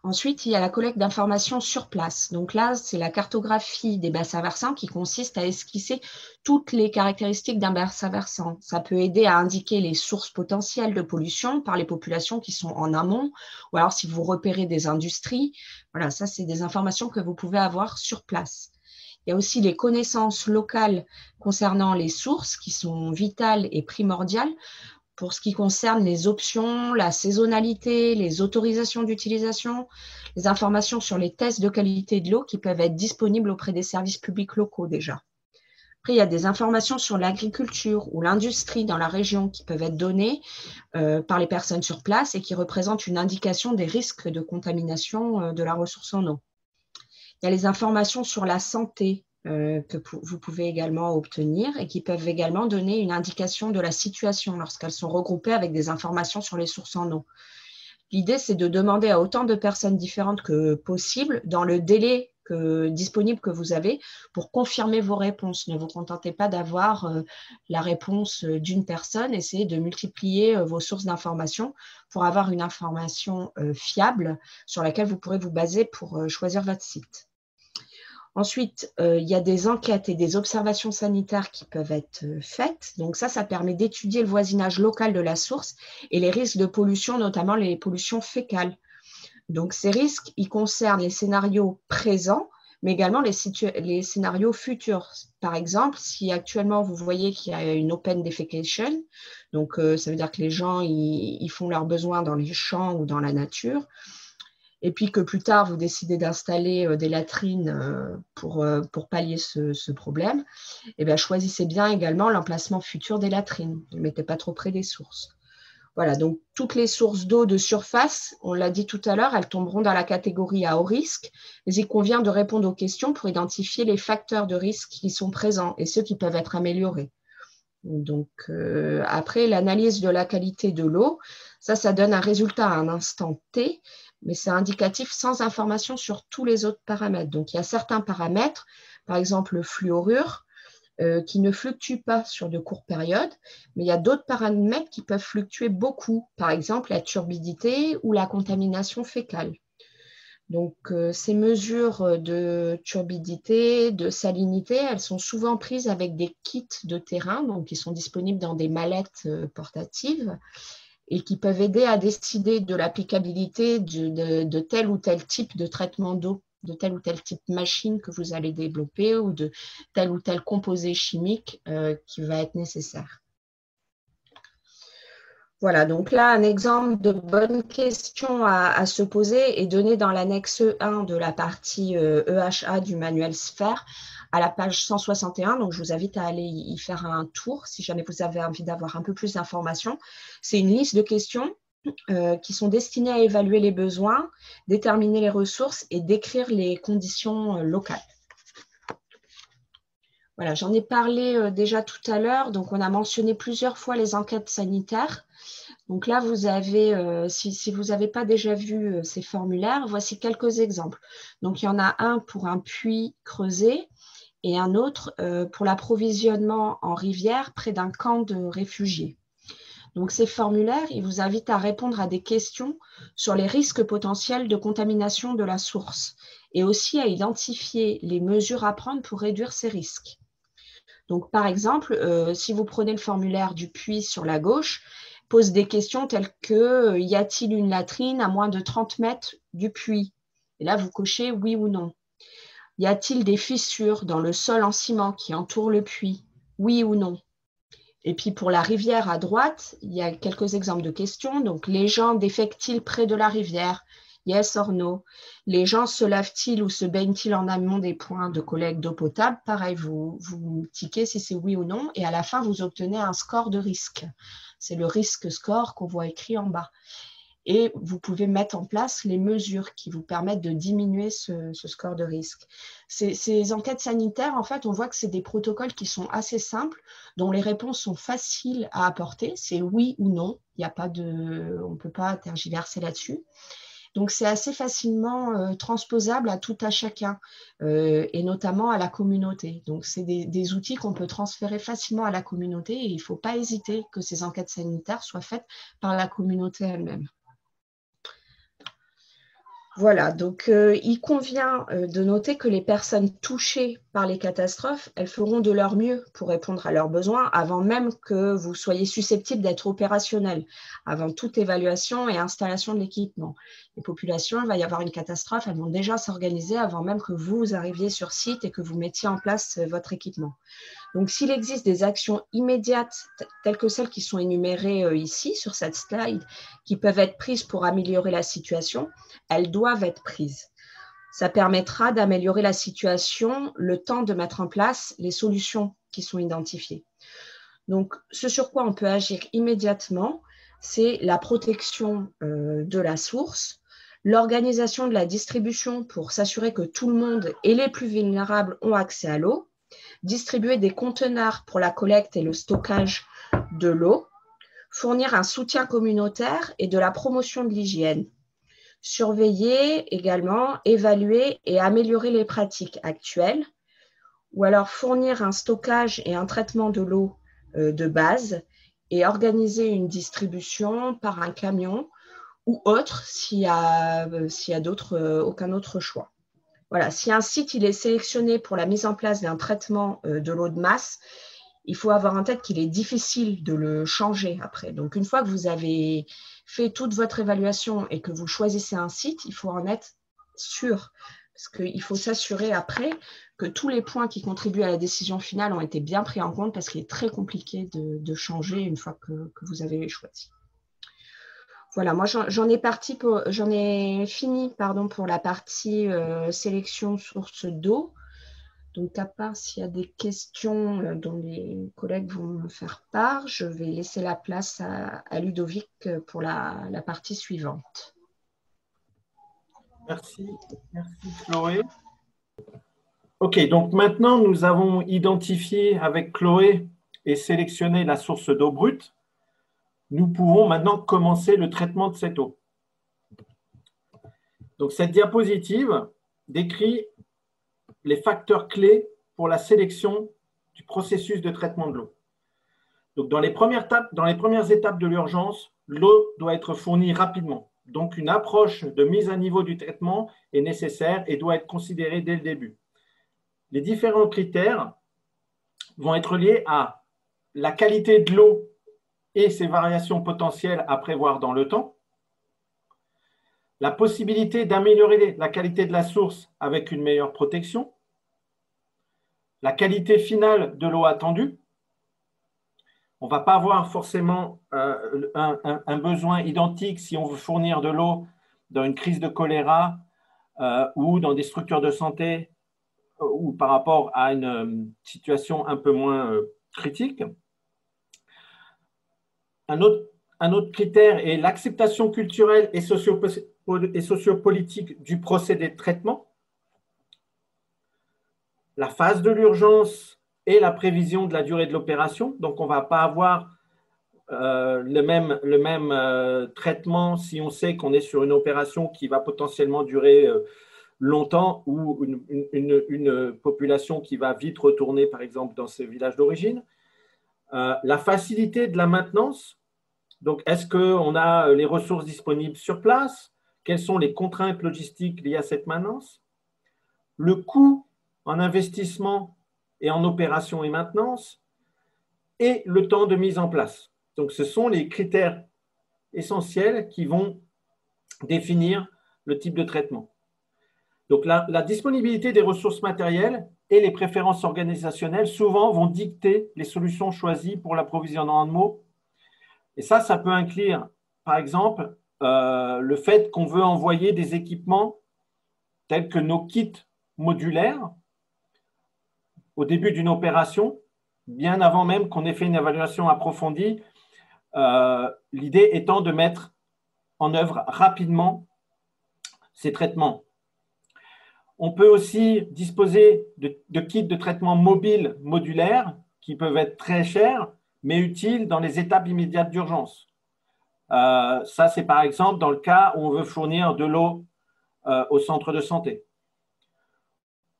Ensuite, il y a la collecte d'informations sur place. Donc là, c'est la cartographie des bassins versants qui consiste à esquisser toutes les caractéristiques d'un bassin versant. Ça peut aider à indiquer les sources potentielles de pollution par les populations qui sont en amont, ou alors si vous repérez des industries. Voilà, ça, c'est des informations que vous pouvez avoir sur place. Il y a aussi les connaissances locales concernant les sources qui sont vitales et primordiales pour ce qui concerne les options, la saisonnalité, les autorisations d'utilisation, les informations sur les tests de qualité de l'eau qui peuvent être disponibles auprès des services publics locaux déjà. Après, il y a des informations sur l'agriculture ou l'industrie dans la région qui peuvent être données par les personnes sur place et qui représentent une indication des risques de contamination de la ressource en eau. Il y a les informations sur la santé que vous pouvez également obtenir et qui peuvent également donner une indication de la situation lorsqu'elles sont regroupées avec des informations sur les sources en eau. L'idée, c'est de demander à autant de personnes différentes que possible dans le délai disponible que vous avez pour confirmer vos réponses. Ne vous contentez pas d'avoir la réponse d'une personne, essayez de multiplier vos sources d'informations pour avoir une information fiable sur laquelle vous pourrez vous baser pour choisir votre site. Ensuite, il y a des enquêtes et des observations sanitaires qui peuvent être faites. Donc ça permet d'étudier le voisinage local de la source et les risques de pollution, notamment les pollutions fécales. Donc ces risques, ils concernent les scénarios présents, mais également les scénarios futurs. Par exemple, si actuellement vous voyez qu'il y a une open defecation, donc ça veut dire que les gens ils font leurs besoins dans les champs ou dans la nature, et puis que plus tard vous décidez d'installer des latrines pour pallier ce problème, eh bien, choisissez bien également l'emplacement futur des latrines. Ne mettez pas trop près des sources. Voilà, donc toutes les sources d'eau de surface, on l'a dit tout à l'heure, elles tomberont dans la catégorie à haut risque, mais il convient de répondre aux questions pour identifier les facteurs de risque qui sont présents et ceux qui peuvent être améliorés. Donc après, l'analyse de la qualité de l'eau, ça donne un résultat à un instant T, mais c'est indicatif sans information sur tous les autres paramètres. Donc il y a certains paramètres, par exemple le fluorure, qui ne fluctuent pas sur de courtes périodes, mais il y a d'autres paramètres qui peuvent fluctuer beaucoup, par exemple la turbidité ou la contamination fécale. Donc, ces mesures de turbidité, de salinité, elles sont souvent prises avec des kits de terrain, donc qui sont disponibles dans des mallettes portatives et qui peuvent aider à décider de l'applicabilité de tel ou tel type de traitement d'eau, de tel ou tel type de machine que vous allez développer ou de tel ou tel composé chimique qui va être nécessaire. Voilà, donc là, un exemple de bonne question à se poser est donné dans l'annexe 1 de la partie EHA du manuel SPHER à la page 161. Donc, je vous invite à aller y faire un tour si jamais vous avez envie d'avoir un peu plus d'informations. C'est une liste de questions qui sont destinées à évaluer les besoins, déterminer les ressources et décrire les conditions locales. Voilà, j'en ai parlé déjà tout à l'heure. Donc, on a mentionné plusieurs fois les enquêtes sanitaires. Donc là, vous avez, si vous n'avez pas déjà vu ces formulaires, voici quelques exemples. Donc, il y en a un pour un puits creusé et un autre pour l'approvisionnement en rivière près d'un camp de réfugiés. Donc, ces formulaires, ils vous invitent à répondre à des questions sur les risques potentiels de contamination de la source et aussi à identifier les mesures à prendre pour réduire ces risques. Donc, par exemple, si vous prenez le formulaire du puits sur la gauche, pose des questions telles que y a-t-il une latrine à moins de 30 mètres du puits? Et là, vous cochez oui ou non. Y a-t-il des fissures dans le sol en ciment qui entoure le puits? Oui ou non. Et puis pour la rivière à droite, il y a quelques exemples de questions. Donc, les gens défèquent-ils près de la rivière? Yes or no. Les gens se lavent-ils ou se baignent-ils en amont des points de collecte d'eau potable? Pareil, vous tiquez si c'est oui ou non. Et à la fin, vous obtenez un score de risque. C'est le risque score qu'on voit écrit en bas. Et vous pouvez mettre en place les mesures qui vous permettent de diminuer ce score de risque. Ces enquêtes sanitaires, en fait, on voit que c'est des protocoles qui sont assez simples, dont les réponses sont faciles à apporter. C'est oui ou non. On ne peut pas tergiverser là-dessus. Donc, c'est assez facilement transposable à tout à chacun et notamment à la communauté. Donc, c'est des outils qu'on peut transférer facilement à la communauté et il ne faut pas hésiter que ces enquêtes sanitaires soient faites par la communauté elle-même. Voilà, donc il convient de noter que les personnes touchées par les catastrophes, elles feront de leur mieux pour répondre à leurs besoins avant même que vous soyez susceptible d'être opérationnel, avant toute évaluation et installation de l'équipement. Les populations, il va y avoir une catastrophe, elles vont déjà s'organiser avant même que vous arriviez sur site et que vous mettiez en place votre équipement. Donc, s'il existe des actions immédiates, telles que celles qui sont énumérées ici, sur cette slide, qui peuvent être prises pour améliorer la situation, elles doivent être prises. Ça permettra d'améliorer la situation, le temps de mettre en place les solutions qui sont identifiées. Donc, ce sur quoi on peut agir immédiatement, c'est la protection de la source, l'organisation de la distribution pour s'assurer que tout le monde et les plus vulnérables ont accès à l'eau, distribuer des conteneurs pour la collecte et le stockage de l'eau, fournir un soutien communautaire et de la promotion de l'hygiène, surveiller également, évaluer et améliorer les pratiques actuelles, ou alors fournir un stockage et un traitement de l'eau de base et organiser une distribution par un camion ou autre s'il y a aucun autre choix. Voilà, si un site il est sélectionné pour la mise en place d'un traitement de l'eau de masse, il faut avoir en tête qu'il est difficile de le changer après. Donc, une fois que vous avez fait toute votre évaluation et que vous choisissez un site, il faut en être sûr. Parce qu'il faut s'assurer après que tous les points qui contribuent à la décision finale ont été bien pris en compte parce qu'il est très compliqué de changer une fois que vous avez choisi. Voilà, moi j'en ai fini pour la partie sélection source d'eau. Donc, à part s'il y a des questions dont les collègues vont me faire part, je vais laisser la place à Ludovic pour la partie suivante. Merci Chloé. Ok, donc maintenant nous avons identifié avec Chloé et sélectionné la source d'eau brute. Nous pouvons maintenant commencer le traitement de cette eau. Donc, cette diapositive décrit les facteurs clés pour la sélection du processus de traitement de l'eau. Donc, dans les premières étapes de l'urgence, l'eau doit être fournie rapidement. Donc, une approche de mise à niveau du traitement est nécessaire et doit être considérée dès le début. Les différents critères vont être liés à la qualité de l'eau et ses variations potentielles à prévoir dans le temps, la possibilité d'améliorer la qualité de la source avec une meilleure protection, la qualité finale de l'eau attendue. On ne va pas avoir forcément un besoin identique si on veut fournir de l'eau dans une crise de choléra ou dans des structures de santé ou par rapport à une situation un peu moins critique. Un autre critère est l'acceptation culturelle et sociopolitique du procédé de traitement, la phase de l'urgence et la prévision de la durée de l'opération. Donc, on ne va pas avoir le même traitement si on sait qu'on est sur une opération qui va potentiellement durer longtemps ou une population qui va vite retourner, par exemple, dans ses villages d'origine. La facilité de la maintenance. Donc, est-ce qu'on a les ressources disponibles sur place? Quelles sont les contraintes logistiques liées à cette maintenance? Le coût en investissement et en opération et maintenance et le temps de mise en place. Donc, ce sont les critères essentiels qui vont définir le type de traitement. Donc, la disponibilité des ressources matérielles et les préférences organisationnelles souvent vont dicter les solutions choisies pour l'approvisionnement en eau. Et ça peut inclure, par exemple, le fait qu'on veut envoyer des équipements tels que nos kits modulaires au début d'une opération, bien avant même qu'on ait fait une évaluation approfondie, l'idée étant de mettre en œuvre rapidement ces traitements. On peut aussi disposer de kits de traitement mobiles modulaires qui peuvent être très chers, mais utiles dans les étapes immédiates d'urgence. Ça, c'est par exemple dans le cas où on veut fournir de l'eau au centre de santé.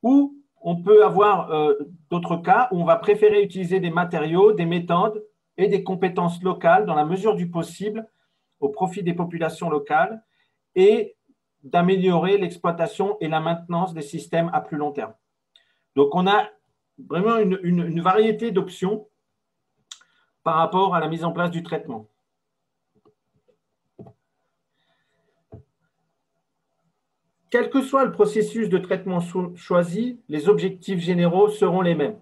Ou on peut avoir d'autres cas où on va préférer utiliser des matériaux, des méthodes et des compétences locales dans la mesure du possible au profit des populations locales et d'améliorer l'exploitation et la maintenance des systèmes à plus long terme. Donc, on a vraiment une variété d'options par rapport à la mise en place du traitement. Quel que soit le processus de traitement choisi, les objectifs généraux seront les mêmes.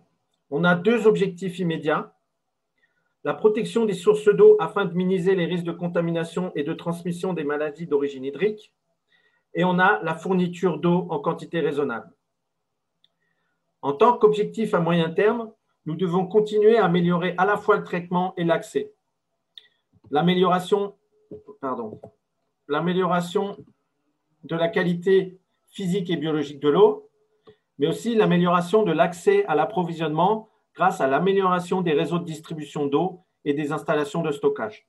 On a deux objectifs immédiats. La protection des sources d'eau afin de minimiser les risques de contamination et de transmission des maladies d'origine hydrique. Et on a la fourniture d'eau en quantité raisonnable. En tant qu'objectif à moyen terme, nous devons continuer à améliorer à la fois le traitement et l'accès. L'amélioration de la qualité physique et biologique de l'eau, mais aussi l'amélioration de l'accès à l'approvisionnement grâce à l'amélioration des réseaux de distribution d'eau et des installations de stockage.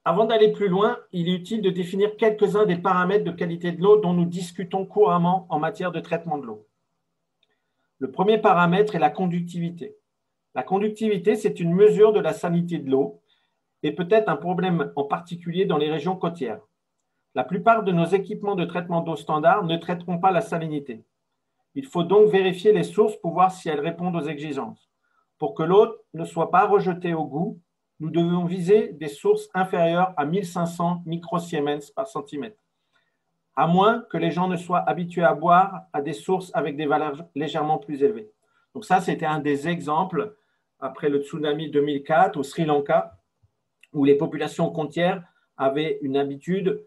Avant d'aller plus loin, il est utile de définir quelques-uns des paramètres de qualité de l'eau dont nous discutons couramment en matière de traitement de l'eau. Le premier paramètre est la conductivité. La conductivité, c'est une mesure de la salinité de l'eau et peut être un problème en particulier dans les régions côtières. La plupart de nos équipements de traitement d'eau standard ne traiteront pas la salinité. Il faut donc vérifier les sources pour voir si elles répondent aux exigences. Pour que l'eau ne soit pas rejetée au goût, nous devons viser des sources inférieures à 1500 microsiemens par centimètre, à moins que les gens ne soient habitués à boire à des sources avec des valeurs légèrement plus élevées. Donc ça, c'était un des exemples après le tsunami 2004 au Sri Lanka, où les populations côtières avaient une habitude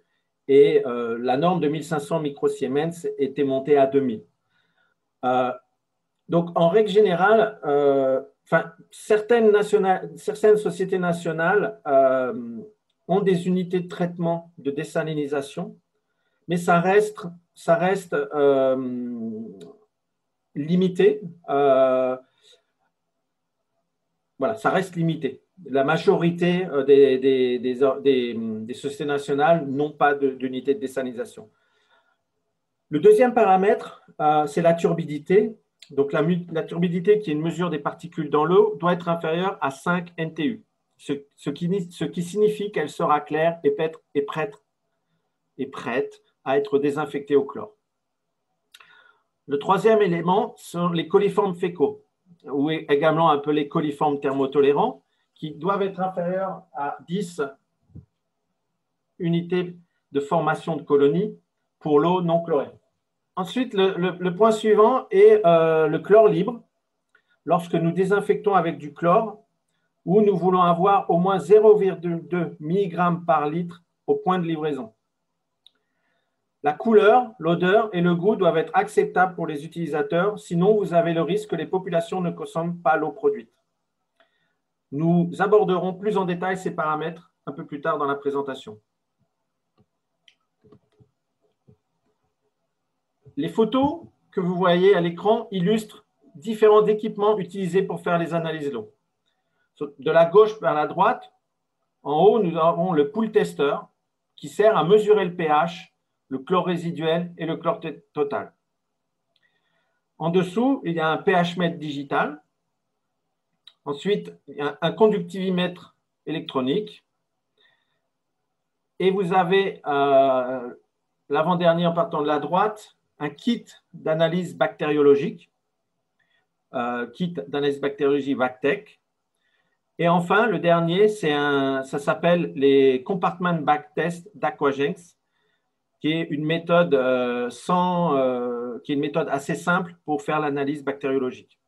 et la norme de 1500 microsiemens était montée à 2000. Donc, en règle générale, certaines sociétés nationales ont des unités de traitement de désalinisation, mais ça reste limité. Voilà, ça reste limité. La majorité des sociétés nationales n'ont pas d'unité de désalinisation. Le deuxième paramètre, c'est la turbidité. Donc, la turbidité, qui est une mesure des particules dans l'eau, doit être inférieure à 5 NTU, ce qui signifie qu'elle sera claire et prête à être désinfectée au chlore. Le troisième élément sont les coliformes fécaux, ou également appelés coliformes thermotolérants, qui doivent être inférieurs à 10 unités de formation de colonies pour l'eau non chlorée. Ensuite, le point suivant est le chlore libre. Lorsque nous désinfectons avec du chlore, où nous voulons avoir au moins 0,2 mg par litre au point de livraison. La couleur, l'odeur et le goût doivent être acceptables pour les utilisateurs, sinon vous avez le risque que les populations ne consomment pas l'eau produite. Nous aborderons plus en détail ces paramètres un peu plus tard dans la présentation. Les photos que vous voyez à l'écran illustrent différents équipements utilisés pour faire les analyses d'eau. De la gauche vers la droite, en haut, nous avons le pool tester qui sert à mesurer le pH, le chlore résiduel et le chlore total. En dessous, il y a un pH mètre digital. Ensuite, il y a un conductivimètre électronique. Et vous avez l'avant-dernier en partant de la droite, un kit d'analyse bactériologique, Vactech. Et enfin, le dernier, ça s'appelle les Compartment Back Test d'Aquagenx, qui est une méthode assez simple pour faire l'analyse bactériologique.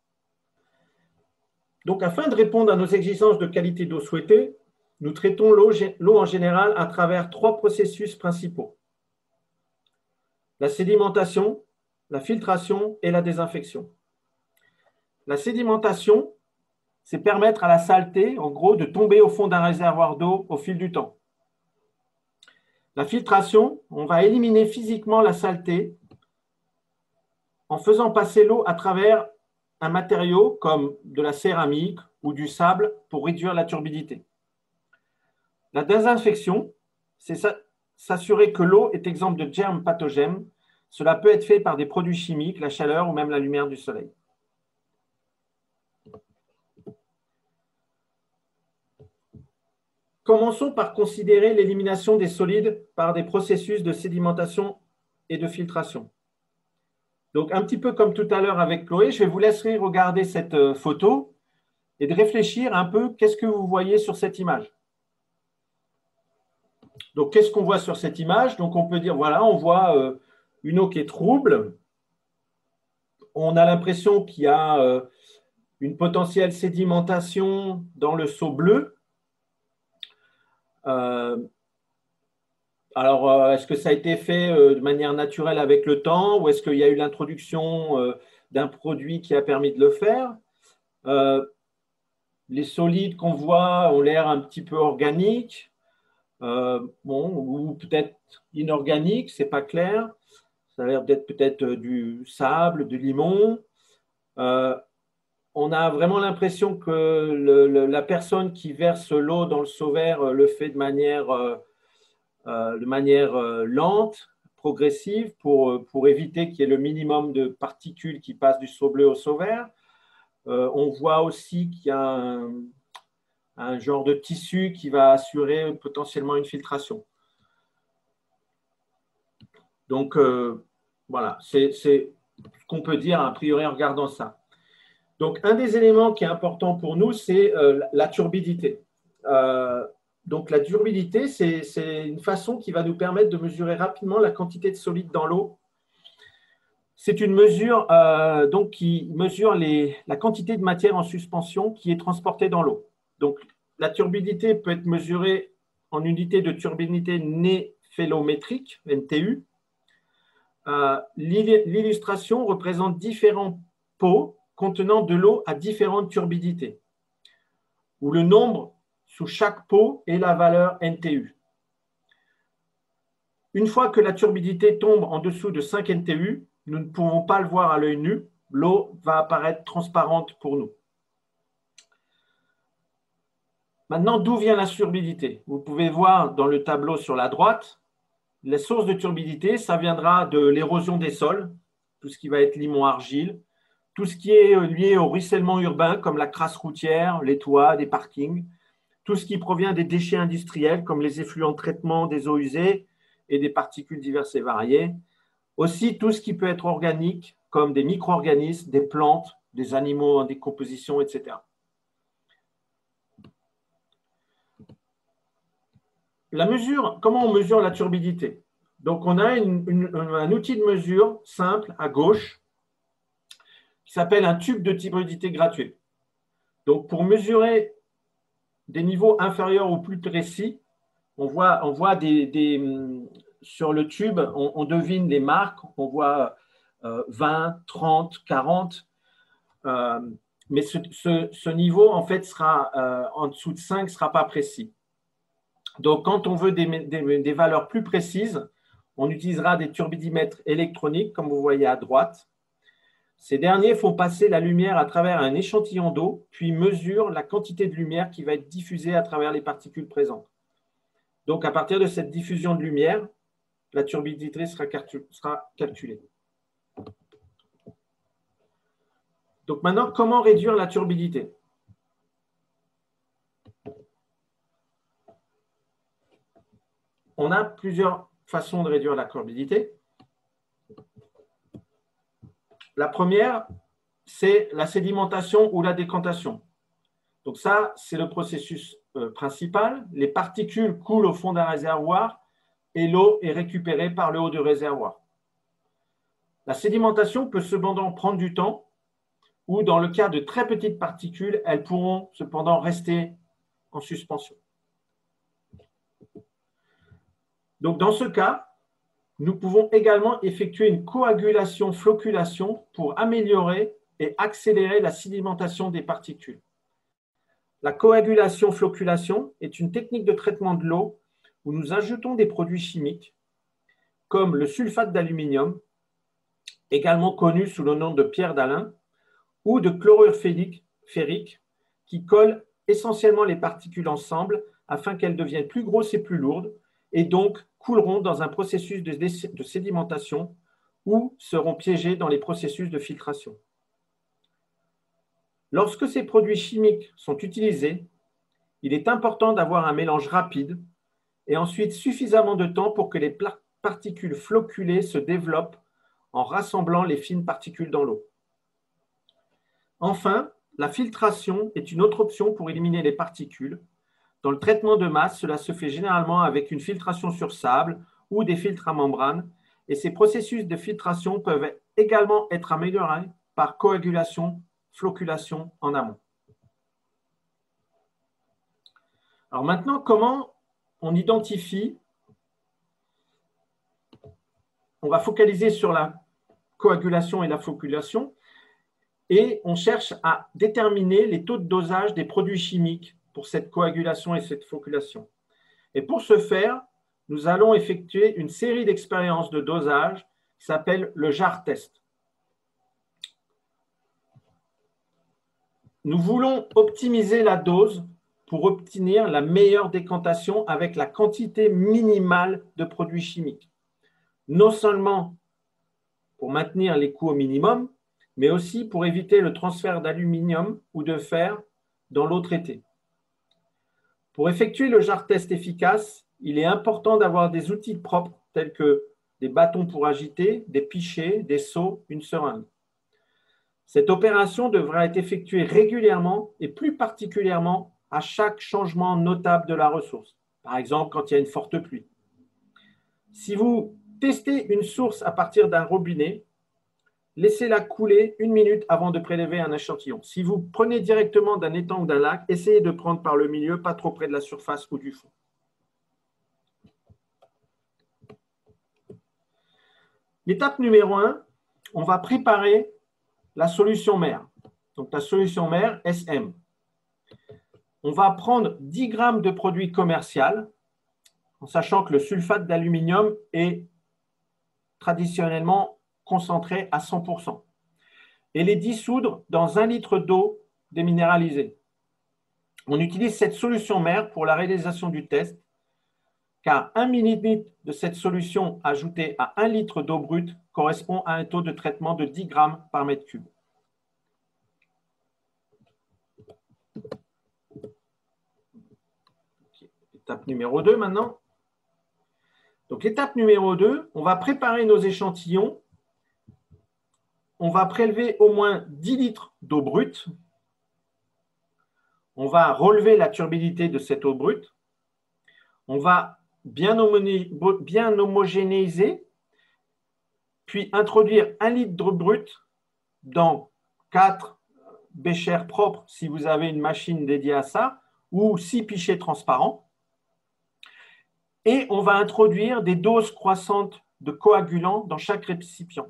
Donc, afin de répondre à nos exigences de qualité d'eau souhaitées, nous traitons l'eau en général à travers 3 processus principaux: la sédimentation, la filtration et la désinfection. La sédimentation, c'est permettre à la saleté, en gros, de tomber au fond d'un réservoir d'eau au fil du temps. La filtration, on va éliminer physiquement la saleté en faisant passer l'eau à travers un matériau comme de la céramique ou du sable pour réduire la turbidité. La désinfection, c'est s'assurer que l'eau est exempte de germes pathogènes. Cela peut être fait par des produits chimiques, la chaleur ou même la lumière du soleil. Commençons par considérer l'élimination des solides par des processus de sédimentation et de filtration. Donc, un petit peu comme tout à l'heure avec Chloé, je vais vous laisser regarder cette photo et de réfléchir un peu, qu'est-ce que vous voyez sur cette image? Donc, qu'est-ce qu'on voit sur cette image? Donc, on peut dire, voilà, on voit une eau qui est trouble. On a l'impression qu'il y a une potentielle sédimentation dans le seau bleu. Alors, est-ce que ça a été fait de manière naturelle avec le temps ou est-ce qu'il y a eu l'introduction d'un produit qui a permis de le faire? Les solides qu'on voit ont l'air un petit peu organiques, ou peut-être inorganiques, ce n'est pas clair. Ça a l'air d'être peut-être du sable, du limon. On a vraiment l'impression que la personne qui verse l'eau dans le seau vert le fait de manière lente, progressive, pour éviter qu'il y ait le minimum de particules qui passent du seau bleu au seau vert. On voit aussi qu'il y a un genre de tissu qui va assurer potentiellement une filtration. Donc, voilà, c'est ce qu'on peut dire a priori en regardant ça. Donc, un des éléments qui est important pour nous, c'est la turbidité. Donc, la turbidité, c'est une façon qui va nous permettre de mesurer rapidement la quantité de solide dans l'eau. C'est une mesure donc, qui mesure la quantité de matière en suspension qui est transportée dans l'eau. Donc, la turbidité peut être mesurée en unité de turbidité néphélométrique, NTU. L'illustration représente différents pots contenant de l'eau à différentes turbidités, où le nombre sous chaque pot est la valeur NTU. Une fois que la turbidité tombe en dessous de 5 NTU, nous ne pouvons pas le voir à l'œil nu, l'eau va apparaître transparente pour nous. Maintenant, d'où vient la turbidité? Vous pouvez voir dans le tableau sur la droite, les sources de turbidité, ça viendra de l'érosion des sols, tout ce qui va être limon-argile, tout ce qui est lié au ruissellement urbain, comme la crasse routière, les toits, des parkings, tout ce qui provient des déchets industriels, comme les effluents de traitement des eaux usées et des particules diverses et variées. Aussi, tout ce qui peut être organique, comme des micro-organismes, des plantes, des animaux en décomposition, etc. Comment on mesure la turbidité? Donc, on a un outil de mesure simple à gauche qui s'appelle un tube de turbidité gratuit. Donc, pour mesurer des niveaux inférieurs ou plus précis, on voit sur le tube, on devine les marques, on voit 20, 30, 40, mais ce niveau, en fait, sera en dessous de 5, ne sera pas précis. Donc, quand on veut des valeurs plus précises, on utilisera des turbidimètres électroniques, comme vous voyez à droite. Ces derniers font passer la lumière à travers un échantillon d'eau, puis mesurent la quantité de lumière qui va être diffusée à travers les particules présentes. Donc, à partir de cette diffusion de lumière, la turbidité sera calculée. Donc maintenant, comment réduire la turbidité? On a plusieurs façons de réduire la turbidité. La première, c'est la sédimentation ou la décantation. Donc ça, c'est le processus principal. Les particules coulent au fond d'un réservoir et l'eau est récupérée par le haut du réservoir. La sédimentation peut cependant prendre du temps ou dans le cas de très petites particules, elles pourront cependant rester en suspension. Donc dans ce cas, nous pouvons également effectuer une coagulation-floculation pour améliorer et accélérer la sédimentation des particules. La coagulation-floculation est une technique de traitement de l'eau où nous ajoutons des produits chimiques comme le sulfate d'aluminium, également connu sous le nom de pierre d'Alain, ou de chlorure ferrique qui collent essentiellement les particules ensemble afin qu'elles deviennent plus grosses et plus lourdes et donc couleront dans un processus de sédimentation ou seront piégées dans les processus de filtration. Lorsque ces produits chimiques sont utilisés, il est important d'avoir un mélange rapide et ensuite suffisamment de temps pour que les particules floculées se développent en rassemblant les fines particules dans l'eau. Enfin, la filtration est une autre option pour éliminer les particules. Dans le traitement de masse, cela se fait généralement avec une filtration sur sable ou des filtres à membrane, et ces processus de filtration peuvent également être améliorés par coagulation, floculation en amont. Alors maintenant, comment on identifie? On va focaliser sur la coagulation et la floculation et on cherche à déterminer les taux de dosage des produits chimiques pour cette coagulation et cette floculation. Et pour ce faire, nous allons effectuer une série d'expériences de dosage qui s'appelle le JAR test. Nous voulons optimiser la dose pour obtenir la meilleure décantation avec la quantité minimale de produits chimiques. Non seulement pour maintenir les coûts au minimum, mais aussi pour éviter le transfert d'aluminium ou de fer dans l'eau traitée. Pour effectuer le JAR test efficace, il est important d'avoir des outils propres tels que des bâtons pour agiter, des pichets, des seaux, une seringue. Cette opération devra être effectuée régulièrement et plus particulièrement à chaque changement notable de la ressource. Par exemple, quand il y a une forte pluie. Si vous testez une source à partir d'un robinet, laissez-la couler 1 minute avant de prélever un échantillon. Si vous prenez directement d'un étang ou d'un lac, essayez de prendre par le milieu, pas trop près de la surface ou du fond. L'étape numéro 1, on va préparer la solution mère. Donc la solution mère SM. On va prendre 10 grammes de produit commercial, en sachant que le sulfate d'aluminium est traditionnellement concentré à 100%, et les dissoudre dans 1 litre d'eau déminéralisée. On utilise cette solution mère pour la réalisation du test, car 1 millilitre de cette solution ajoutée à 1 litre d'eau brute correspond à un taux de traitement de 10 grammes par mètre cube. Étape numéro 2 maintenant. Donc l'étape numéro 2, on va préparer nos échantillons. On va prélever au moins 10 litres d'eau brute. On va relever la turbidité de cette eau brute. On va bien homogénéiser, puis introduire 1 litre d'eau brute dans 4 béchers propres si vous avez une machine dédiée à ça, ou 6 pichets transparents. Et on va introduire des doses croissantes de coagulants dans chaque récipient.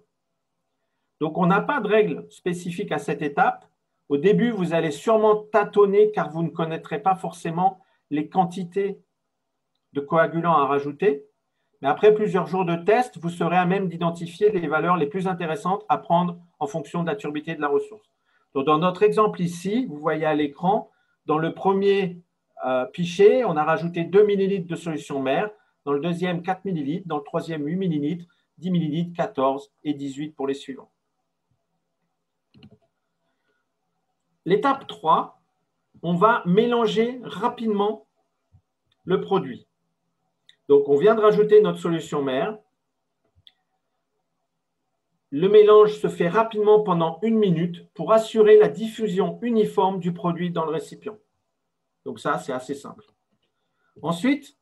Donc, on n'a pas de règle spécifique à cette étape. Au début, vous allez sûrement tâtonner car vous ne connaîtrez pas forcément les quantités de coagulants à rajouter. Mais après plusieurs jours de test, vous serez à même d'identifier les valeurs les plus intéressantes à prendre en fonction de la turbidité de la ressource. Donc, dans notre exemple ici, vous voyez à l'écran, dans le premier pichet, on a rajouté 2 ml de solution mère. Dans le deuxième, 4 ml. Dans le troisième, 8 ml, 10 ml, 14 et 18 pour les suivants. L'étape 3, on va mélanger rapidement le produit. Donc, on vient de rajouter notre solution mère. Le mélange se fait rapidement pendant 1 minute pour assurer la diffusion uniforme du produit dans le récipient. Donc ça, c'est assez simple. Ensuite,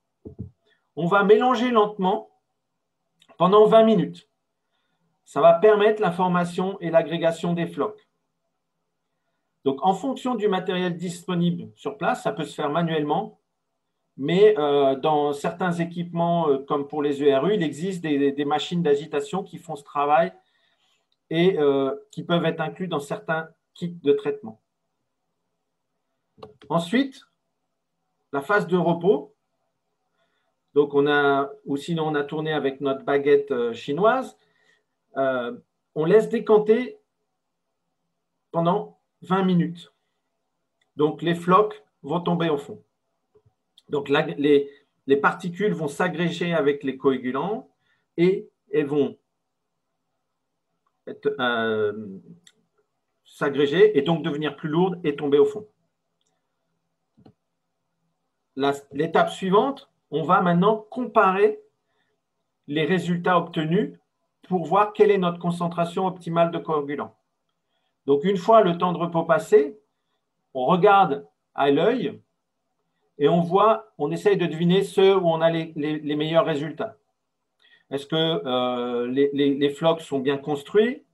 on va mélanger lentement pendant 20 minutes. Ça va permettre la formation et l'agrégation des flocs. Donc, en fonction du matériel disponible sur place, ça peut se faire manuellement, mais dans certains équipements, comme pour les ERU, il existe des machines d'agitation qui font ce travail et qui peuvent être inclus dans certains kits de traitement. Ensuite, la phase de repos. Donc, ou sinon on a tourné avec notre baguette chinoise. On laisse décanter pendant 20 minutes. Donc, les flocs vont tomber au fond. Donc, là, les particules vont s'agréger avec les coagulants et elles vont s'agréger et donc devenir plus lourdes et tomber au fond. L'étape suivante, on va maintenant comparer les résultats obtenus pour voir quelle est notre concentration optimale de coagulants. Donc, une fois le temps de repos passé, on regarde à l'œil et on essaye de deviner ceux où on a les meilleurs résultats. Est-ce que les flocs sont bien construits?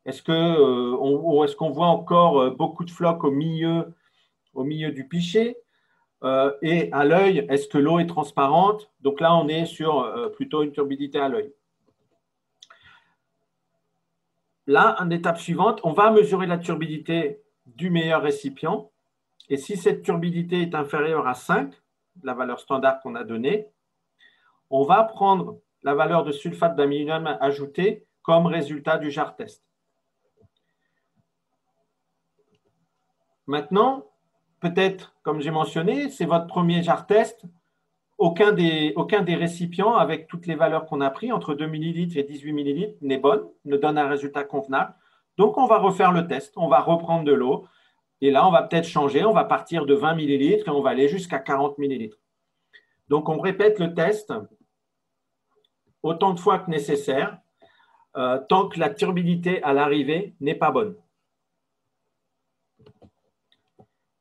Est-ce qu'on voit encore beaucoup de flocs au milieu du pichet? Et à l'œil, est-ce que l'eau est transparente? Donc là, on est sur plutôt une turbidité à l'œil. Là, en étape suivante, on va mesurer la turbidité du meilleur récipient. Et si cette turbidité est inférieure à 5, la valeur standard qu'on a donnée, on va prendre la valeur de sulfate d'aluminium ajoutée comme résultat du jar test. Maintenant, peut-être, comme j'ai mentionné, c'est votre premier jar test. Aucun des récipients, avec toutes les valeurs qu'on a prises, entre 2 ml et 18 ml, n'est bonne, ne donne un résultat convenable. Donc, on va refaire le test. On va reprendre de l'eau. Et là, on va peut-être changer. On va partir de 20 ml et on va aller jusqu'à 40 ml. Donc, on répète le test autant de fois que nécessaire, tant que la turbidité à l'arrivée n'est pas bonne.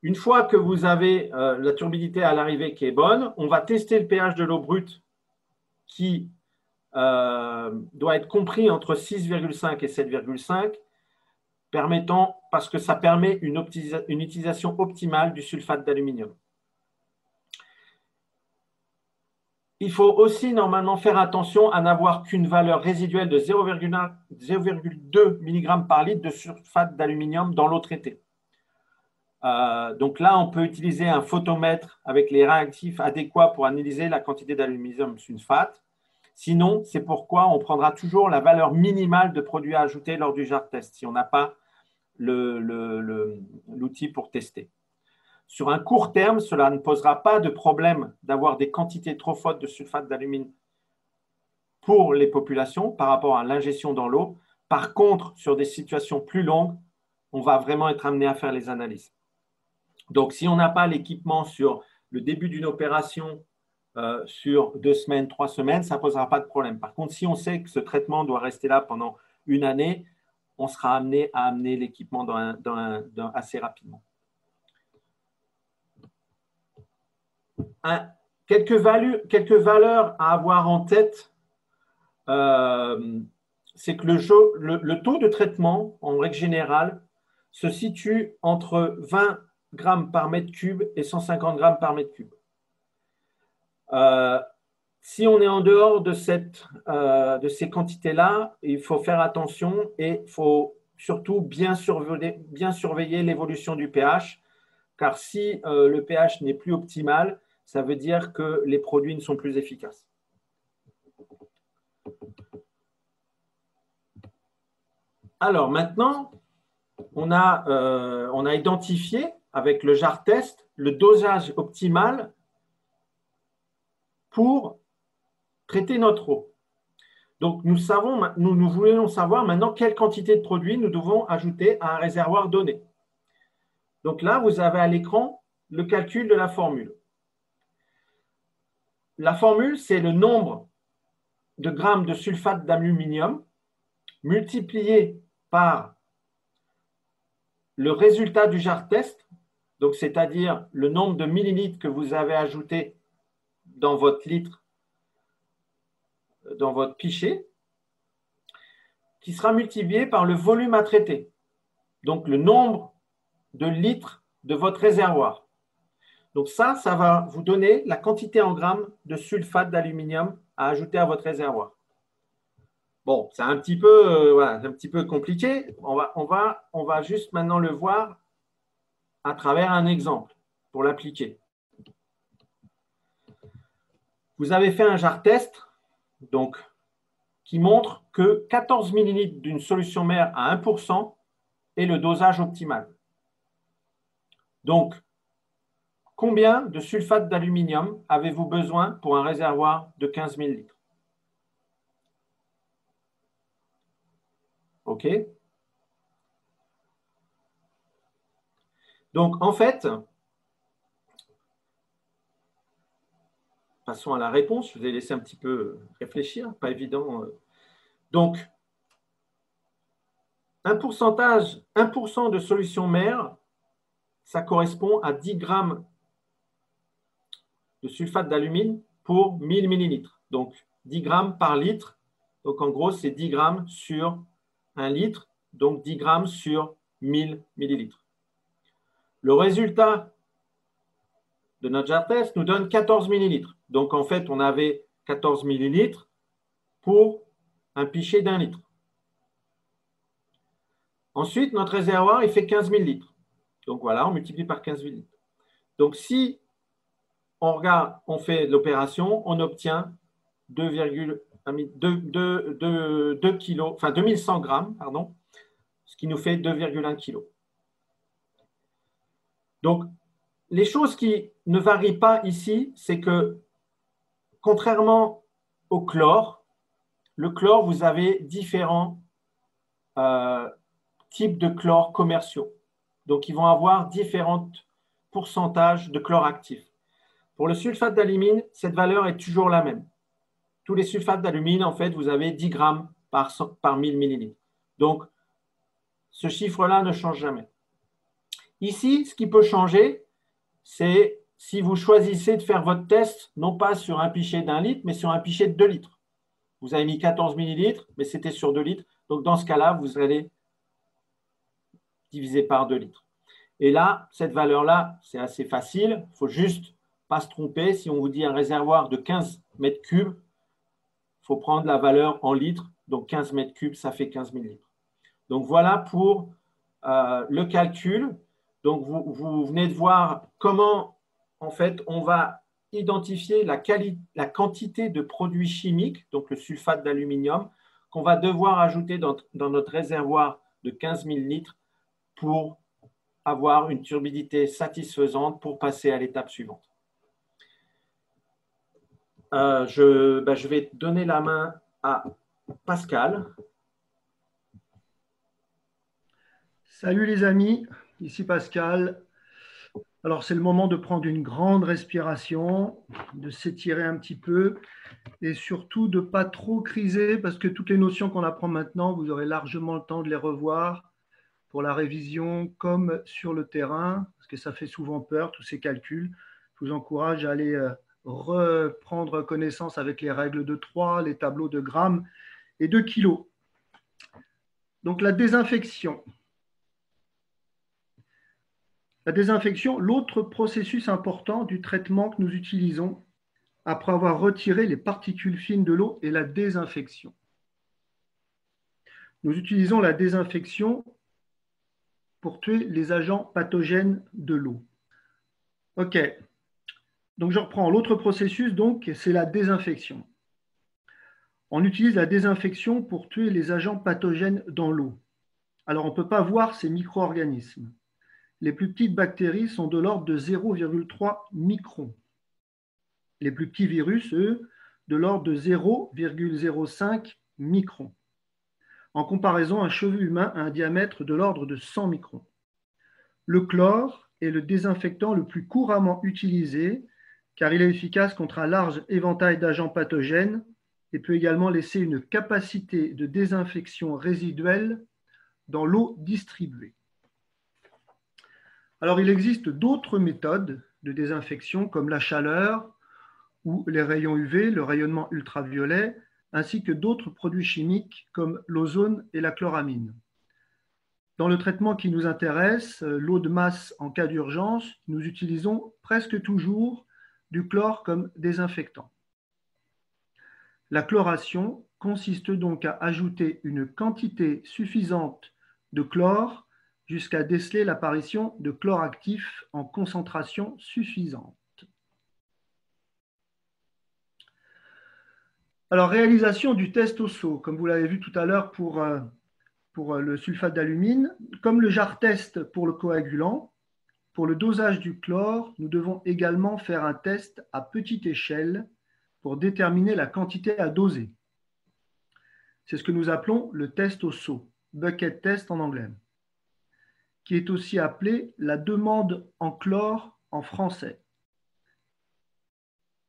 Une fois que vous avez la turbidité à l'arrivée qui est bonne, on va tester le pH de l'eau brute qui doit être compris entre 6,5 et 7,5, parce que ça permet une utilisation optimale du sulfate d'aluminium. Il faut aussi normalement faire attention à n'avoir qu'une valeur résiduelle de 0,2 mg par litre de sulfate d'aluminium dans l'eau traitée. Donc là, on peut utiliser un photomètre avec les réactifs adéquats pour analyser la quantité d'aluminium sulfate. Sinon, c'est pourquoi on prendra toujours la valeur minimale de produits à ajouter lors du jar test, si on n'a pas l'outil pour tester. Sur un court terme, cela ne posera pas de problème d'avoir des quantités trop fortes de sulfate d'alumine pour les populations par rapport à l'ingestion dans l'eau. Par contre, sur des situations plus longues, on va vraiment être amené à faire les analyses. Donc, si on n'a pas l'équipement sur le début d'une opération sur 2 semaines, 3 semaines, ça ne posera pas de problème. Par contre, si on sait que ce traitement doit rester là pendant une année, on sera amené à amener l'équipement assez rapidement. Quelques valeurs à avoir en tête, c'est que le taux de traitement, en règle générale, se situe entre 20 grammes par mètre cube et 150 grammes par mètre cube. Si on est en dehors de ces quantités-là, il faut faire attention et il faut surtout bien surveiller l'évolution du pH, car si le pH n'est plus optimal, ça veut dire que les produits ne sont plus efficaces. Alors maintenant, on a identifié avec le jar test le dosage optimal pour traiter notre eau. Donc, nous voulons savoir maintenant quelle quantité de produit nous devons ajouter à un réservoir donné. Donc là, vous avez à l'écran le calcul de la formule. La formule, c'est le nombre de grammes de sulfate d'aluminium multiplié par le résultat du jar test, donc c'est-à-dire le nombre de millilitres que vous avez ajouté dans votre litre, dans votre pichet, qui sera multiplié par le volume à traiter, donc le nombre de litres de votre réservoir. Donc ça va vous donner la quantité en grammes de sulfate d'aluminium à ajouter à votre réservoir. Bon, c'est un petit peu compliqué. On va juste maintenant le voir à travers un exemple pour l'appliquer. Vous avez fait un jar test donc, qui montre que 14 ml d'une solution mère à 1% est le dosage optimal. Donc, combien de sulfate d'aluminium avez-vous besoin pour un réservoir de 15 000 litres? OK. Donc, en fait, passons à la réponse. Je vous ai laissé un petit peu réfléchir, pas évident. Donc, 1% de solution mère, ça correspond à 10 grammes de sulfate d'alumine pour 1000 millilitres. Donc, 10 grammes par litre. Donc, en gros, c'est 10 grammes sur 1 litre. Donc, 10 grammes sur 1000 millilitres. Le résultat de notre jar test nous donne 14 millilitres. Donc, en fait, on avait 14 millilitres pour un pichet d'1 litre. Ensuite, notre réservoir, il fait 15 000 litres. Donc, voilà, on multiplie par 15 000 litres. Donc, si on regarde, on fait l'opération, on obtient 2100 grammes, pardon, ce qui nous fait 2,1 kg. Donc, les choses qui ne varient pas ici, c'est que, contrairement au chlore, le chlore, vous avez différents types de chlore commerciaux. Donc, ils vont avoir différents pourcentages de chlore actif. Pour le sulfate d'alumine, cette valeur est toujours la même. tous les sulfates d'alumine, en fait, vous avez 10 grammes par 1000 millilitres. Donc, ce chiffre-là ne change jamais. Ici, ce qui peut changer, c'est si vous choisissez de faire votre test, non pas sur un pichet d'1 litre, mais sur un pichet de 2 litres. Vous avez mis 14 millilitres, mais c'était sur 2 litres. Donc, dans ce cas-là, vous allez diviser par 2 litres. Et là, cette valeur-là, c'est assez facile. Il ne faut juste pas se tromper. Si on vous dit un réservoir de 15 mètres cubes, il faut prendre la valeur en litres. Donc, 15 mètres cubes, ça fait 15 millilitres. Donc, voilà pour le calcul. Donc, vous venez de voir comment, en fait, on va identifier la quantité de produits chimiques, donc le sulfate d'aluminium, qu'on va devoir ajouter dans notre réservoir de 15 000 litres pour avoir une turbidité satisfaisante pour passer à l'étape suivante. Je vais donner la main à Pascal. Salut les amis, ici Pascal. Alors c'est le moment de prendre une grande respiration, de s'étirer un petit peu et surtout de ne pas trop criser parce que toutes les notions qu'on apprend maintenant, vous aurez largement le temps de les revoir pour la révision comme sur le terrain, parce que ça fait souvent peur, tous ces calculs. Je vous encourage à aller reprendre connaissance avec les règles de 3, les tableaux de grammes et de kilos. Donc la désinfection. La désinfection, l'autre processus important du traitement que nous utilisons après avoir retiré les particules fines de l'eau est la désinfection. Nous utilisons la désinfection pour tuer les agents pathogènes de l'eau. OK. Donc, je reprends. L'autre processus, donc, c'est la désinfection. On utilise la désinfection pour tuer les agents pathogènes dans l'eau. Alors, on ne peut pas voir ces micro-organismes. Les plus petites bactéries sont de l'ordre de 0,3 microns. Les plus petits virus, eux, de l'ordre de 0,05 microns. En comparaison, un cheveu humain a un diamètre de l'ordre de 100 microns. Le chlore est le désinfectant le plus couramment utilisé car il est efficace contre un large éventail d'agents pathogènes et peut également laisser une capacité de désinfection résiduelle dans l'eau distribuée. Alors, il existe d'autres méthodes de désinfection comme la chaleur ou les rayons UV, le rayonnement ultraviolet, ainsi que d'autres produits chimiques comme l'ozone et la chloramine. Dans le traitement qui nous intéresse, l'eau de masse en cas d'urgence, nous utilisons presque toujours du chlore comme désinfectant. La chloration consiste donc à ajouter une quantité suffisante de chlore jusqu'à déceler l'apparition de chlore actif en concentration suffisante. Alors, réalisation du test au seau, comme vous l'avez vu tout à l'heure pour le sulfate d'alumine. Comme le jar test pour le coagulant, pour le dosage du chlore, nous devons également faire un test à petite échelle pour déterminer la quantité à doser. C'est ce que nous appelons le test au seau, bucket test en anglais, qui est aussi appelé la demande en chlore en français.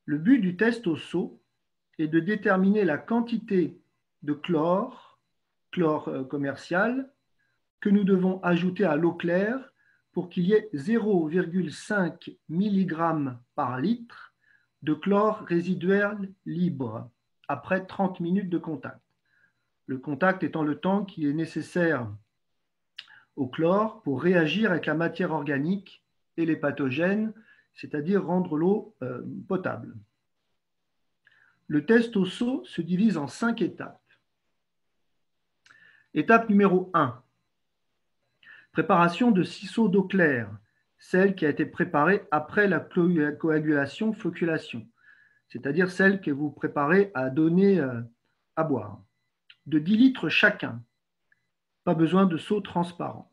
Le but du test au seau est de déterminer la quantité de chlore commercial, que nous devons ajouter à l'eau claire pour qu'il y ait 0,5 mg par litre de chlore résiduel libre après 30 minutes de contact. Le contact étant le temps qui est nécessaire au chlore pour réagir avec la matière organique et les pathogènes, c'est-à-dire rendre l'eau potable. Le test au seau se divise en 5 étapes. Étape numéro 1. Préparation de 6 seaux d'eau claire, celle qui a été préparée après la coagulation-flocculation, c'est-à-dire celle que vous préparez à donner à boire, de 10 litres chacun. Pas besoin de seaux transparents.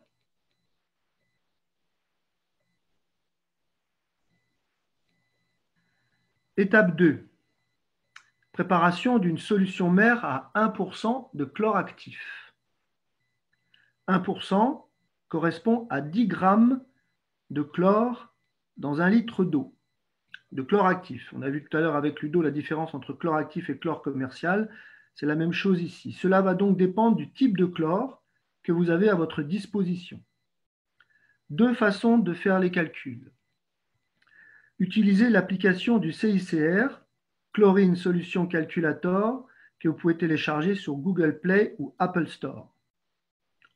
Étape 2. Préparation d'une solution mère à 1% de chlore actif. 1% correspond à 10 grammes de chlore dans 1 litre d'eau. de chlore actif. On a vu tout à l'heure avec Ludo la différence entre chlore actif et chlore commercial. C'est la même chose ici. Cela va donc dépendre du type de chlore que vous avez à votre disposition. Deux façons de faire les calculs. Utilisez l'application du CICR, Chlorine Solution Calculator, que vous pouvez télécharger sur Google Play ou Apple Store.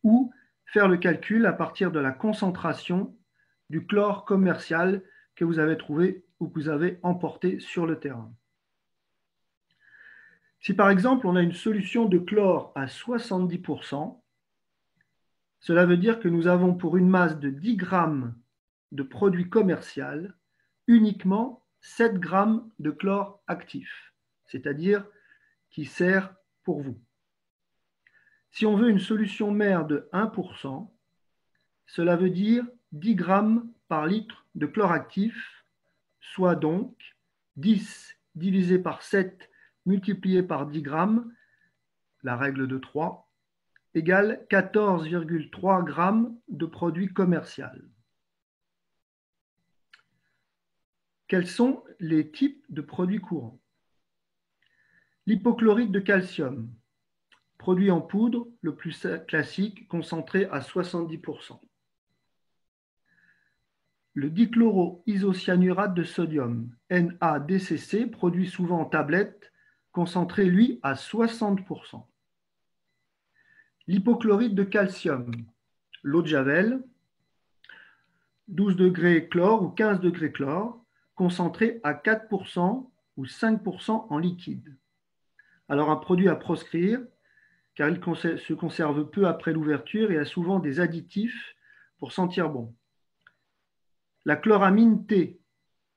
Ou faire le calcul à partir de la concentration du chlore commercial que vous avez trouvé ou que vous avez emporté sur le terrain. Si par exemple on a une solution de chlore à 70%, cela veut dire que nous avons pour une masse de 10 grammes de produit commercial uniquement 7 grammes de chlore actif, c'est-à-dire qui sert pour vous. Si on veut une solution mère de 1%, cela veut dire 10 grammes par litre de chlore actif, soit donc 10 divisé par 7 multiplié par 10 grammes, la règle de 3, égale 14,3 grammes de produit commercial. Quels sont les types de produits courants? L'hypochlorite de calcium, produit en poudre, le plus classique, concentré à 70%. Le dichloroisocyanurate de sodium, NaDCC, produit souvent en tablette, concentré, lui, à 60%. L'hypochlorite de calcium, l'eau de Javel, 12 degrés chlore ou 15 degrés chlore, concentré à 4% ou 5% en liquide. Alors un produit à proscrire, car il se conserve peu après l'ouverture et a souvent des additifs pour sentir bon. La chloramine T,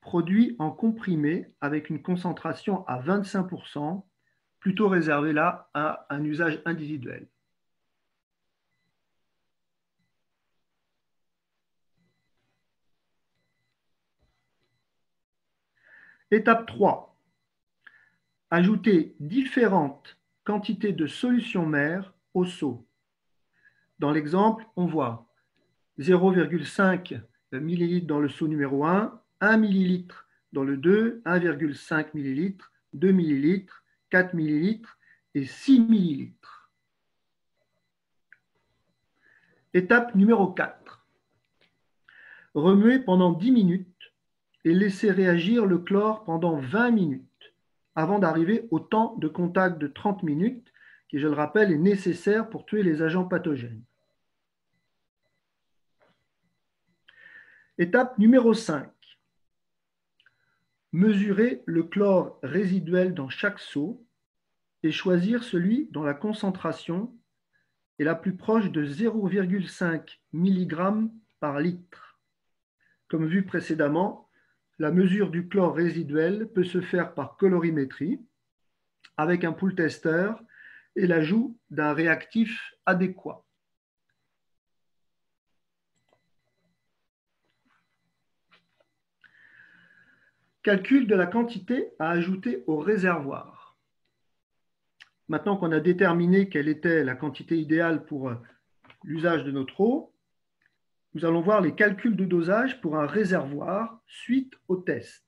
produit en comprimé avec une concentration à 25%, plutôt réservée là à un usage individuel. Étape 3. Ajouter différentes quantités de solution mère au seau. Dans l'exemple, on voit 0,5 ml dans le seau numéro 1, 1 ml dans le 2, 1,5 ml, 2 ml, 4 ml et 6 ml. Étape numéro 4. Remuer pendant 10 minutes et laisser réagir le chlore pendant 20 minutes avant d'arriver au temps de contact de 30 minutes qui, je le rappelle, est nécessaire pour tuer les agents pathogènes. Étape numéro 5. Mesurer le chlore résiduel dans chaque seau et choisir celui dont la concentration est la plus proche de 0,5 mg par litre. Comme vu précédemment, la mesure du chlore résiduel peut se faire par colorimétrie avec un pool tester et l'ajout d'un réactif adéquat. Calcul de la quantité à ajouter au réservoir. Maintenant qu'on a déterminé quelle était la quantité idéale pour l'usage de notre eau, nous allons voir les calculs de dosage pour un réservoir suite au test.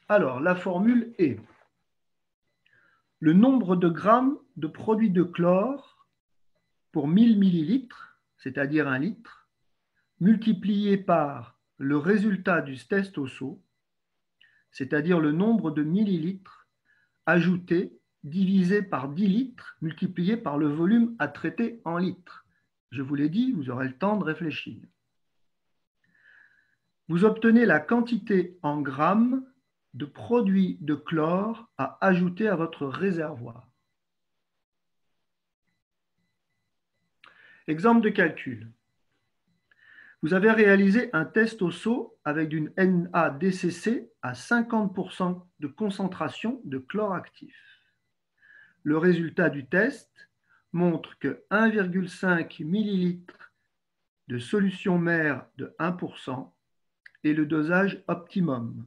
Alors, la formule est le nombre de grammes de produit de chlore pour 1000 ml, c'est-à-dire 1 litre, multiplié par le résultat du test au seau, c'est-à-dire le nombre de millilitres ajoutés divisé par 10 litres multiplié par le volume à traiter en litres. Je vous l'ai dit, vous aurez le temps de réfléchir. Vous obtenez la quantité en grammes de produit de chlore à ajouter à votre réservoir. Exemple de calcul. Vous avez réalisé un test au seau avec d'une NaDCC à 50% de concentration de chlore actif. Le résultat du test montre que 1,5 ml de solution mère de 1% est le dosage optimum,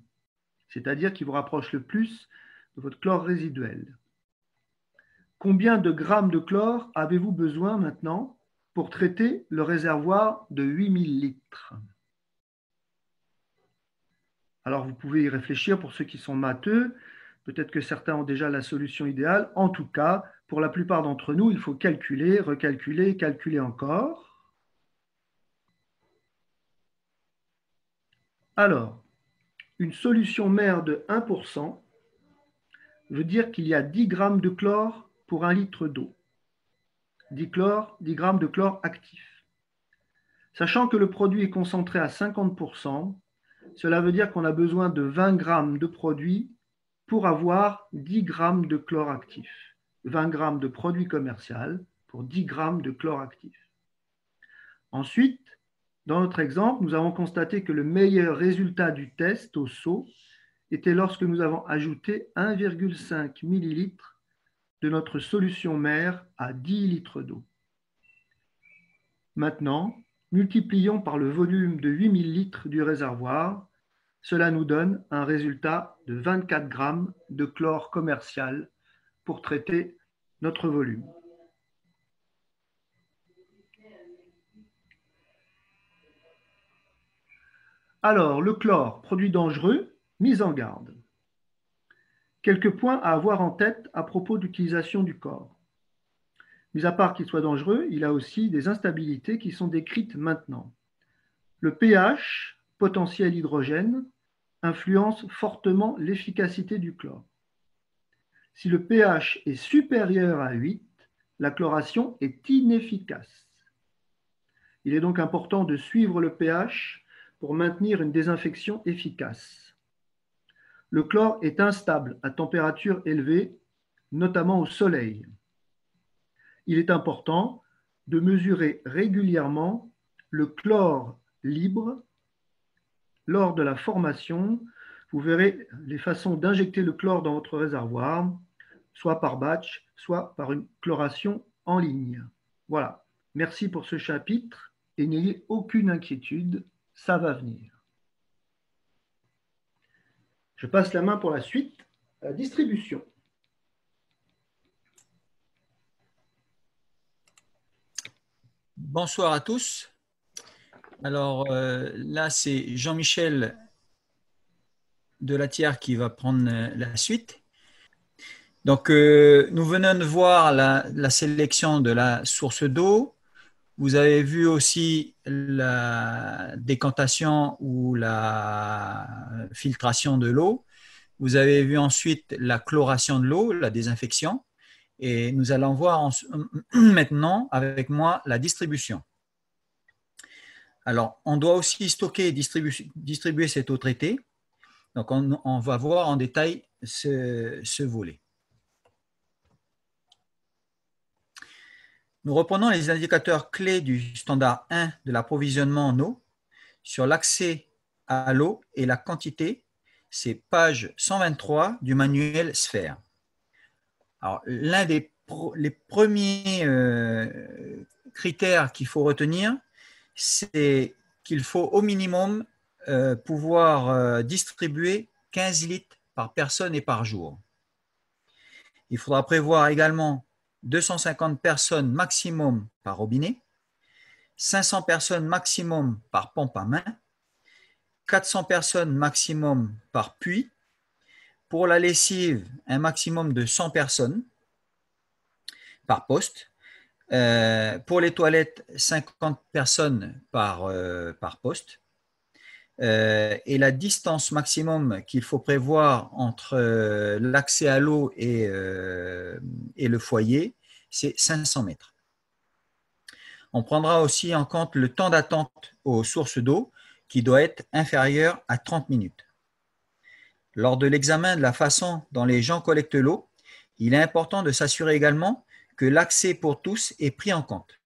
c'est-à-dire qui vous rapproche le plus de votre chlore résiduel. Combien de grammes de chlore avez-vous besoin maintenant pour traiter le réservoir de 8000 litres? Alors, vous pouvez y réfléchir pour ceux qui sont matheux. Peut-être que certains ont déjà la solution idéale. En tout cas, pour la plupart d'entre nous, il faut calculer, recalculer, calculer encore. Alors, une solution mère de 1% veut dire qu'il y a 10 grammes de chlore pour 1 litre d'eau. 10 grammes de chlore actif. Sachant que le produit est concentré à 50%, cela veut dire qu'on a besoin de 20 grammes de produit pour avoir 10 grammes de chlore actif. 20 grammes de produit commercial pour 10 grammes de chlore actif. Ensuite, dans notre exemple, nous avons constaté que le meilleur résultat du test au seau était lorsque nous avons ajouté 1,5 ml de notre solution mère à 10 litres d'eau. Maintenant, multiplions par le volume de 8000 litres du réservoir. Cela nous donne un résultat de 24 grammes de chlore commercial pour traiter notre volume. Alors, le chlore, produit dangereux, mise en garde. Quelques points à avoir en tête à propos d'utilisation du corps. Mis à part qu'il soit dangereux, il a aussi des instabilités qui sont décrites maintenant. Le pH, potentiel hydrogène, influence fortement l'efficacité du chlore. Si le pH est supérieur à 8, la chloration est inefficace. Il est donc important de suivre le pH pour maintenir une désinfection efficace. Le chlore est instable à température élevée, notamment au soleil. Il est important de mesurer régulièrement le chlore libre lors de la formation. Vous verrez les façons d'injecter le chlore dans votre réservoir, soit par batch, soit par une chloration en ligne. Voilà. Merci pour ce chapitre et n'ayez aucune inquiétude, ça va venir. Je passe la main pour la suite à la distribution. Bonsoir à tous. Alors là, c'est Jean-Michel Delatière qui va prendre la suite. Donc, nous venons de voir la sélection de la source d'eau. Vous avez vu aussi la décantation ou la filtration de l'eau. Vous avez vu ensuite la chloration de l'eau, la désinfection. Et nous allons voir maintenant avec moi la distribution. Alors, on doit aussi stocker et distribuer cette eau traitée. Donc, on va voir en détail ce volet. Nous reprenons les indicateurs clés du standard 1 de l'approvisionnement en eau sur l'accès à l'eau et la quantité. C'est page 123 du manuel Sphère. Alors, l'un des premiers critères qu'il faut retenir, c'est qu'il faut au minimum pouvoir distribuer 15 litres par personne et par jour. Il faudra prévoir également 250 personnes maximum par robinet, 500 personnes maximum par pompe à main, 400 personnes maximum par puits. Pour la lessive, un maximum de 100 personnes par poste. Pour les toilettes, 50 personnes par poste. Et la distance maximum qu'il faut prévoir entre l'accès à l'eau et le foyer, c'est 500 mètres. On prendra aussi en compte le temps d'attente aux sources d'eau qui doit être inférieur à 30 minutes. Lors de l'examen de la façon dont les gens collectent l'eau, il est important de s'assurer également que l'accès pour tous est pris en compte,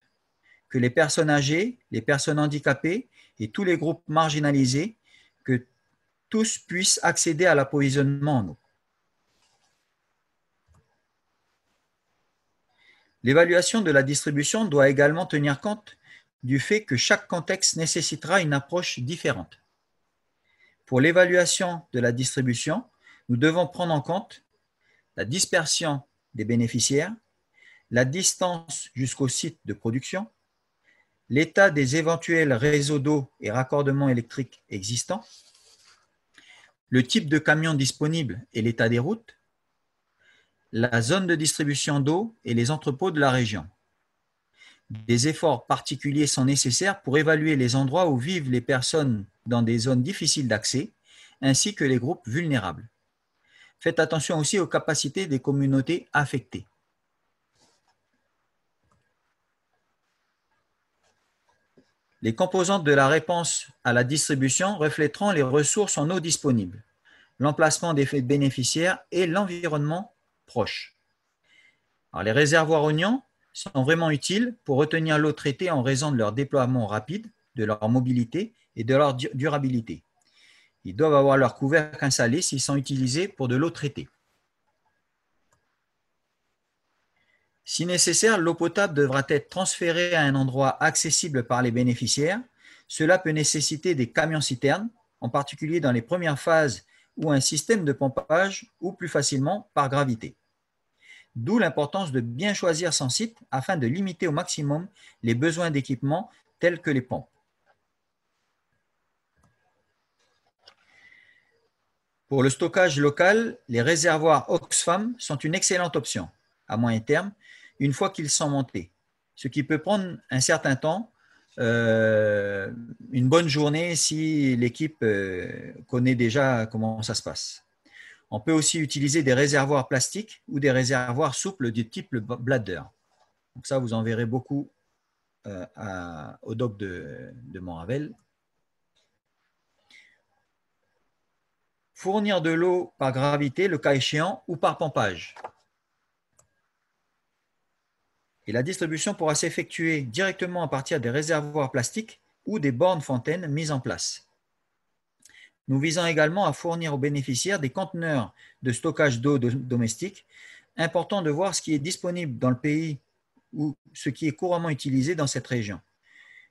que les personnes âgées, les personnes handicapées et tous les groupes marginalisés, que tous puissent accéder à l'approvisionnement en eau. L'évaluation de la distribution doit également tenir compte du fait que chaque contexte nécessitera une approche différente. Pour l'évaluation de la distribution, nous devons prendre en compte la dispersion des bénéficiaires, la distance jusqu'au site de production, l'état des éventuels réseaux d'eau et raccordements électriques existants, le type de camion disponible et l'état des routes, la zone de distribution d'eau et les entrepôts de la région. Des efforts particuliers sont nécessaires pour évaluer les endroits où vivent les personnes dans des zones difficiles d'accès, ainsi que les groupes vulnérables. Faites attention aussi aux capacités des communautés affectées. Les composantes de la réponse à la distribution reflèteront les ressources en eau disponibles, l'emplacement des bénéficiaires et l'environnement proche. Alors, les réservoirs oignons sont vraiment utiles pour retenir l'eau traitée en raison de leur déploiement rapide, de leur mobilité et de leur durabilité. Ils doivent avoir leur couvercle installé s'ils sont utilisés pour de l'eau traitée. Si nécessaire, l'eau potable devra être transférée à un endroit accessible par les bénéficiaires. Cela peut nécessiter des camions-citernes, en particulier dans les premières phases ou un système de pompage ou plus facilement par gravité. D'où l'importance de bien choisir son site afin de limiter au maximum les besoins d'équipement tels que les pompes. Pour le stockage local, les réservoirs Oxfam sont une excellente option à moyen terme, une fois qu'ils sont montés, ce qui peut prendre un certain temps, une bonne journée si l'équipe connaît déjà comment ça se passe. On peut aussi utiliser des réservoirs plastiques ou des réservoirs souples du type bladder. Donc ça, vous en verrez beaucoup au dock de Montravel. Fournir de l'eau par gravité, le cas échéant, ou par pompage. Et la distribution pourra s'effectuer directement à partir des réservoirs plastiques ou des bornes fontaines mises en place. Nous visons également à fournir aux bénéficiaires des conteneurs de stockage d'eau domestique. Important de voir ce qui est disponible dans le pays ou ce qui est couramment utilisé dans cette région.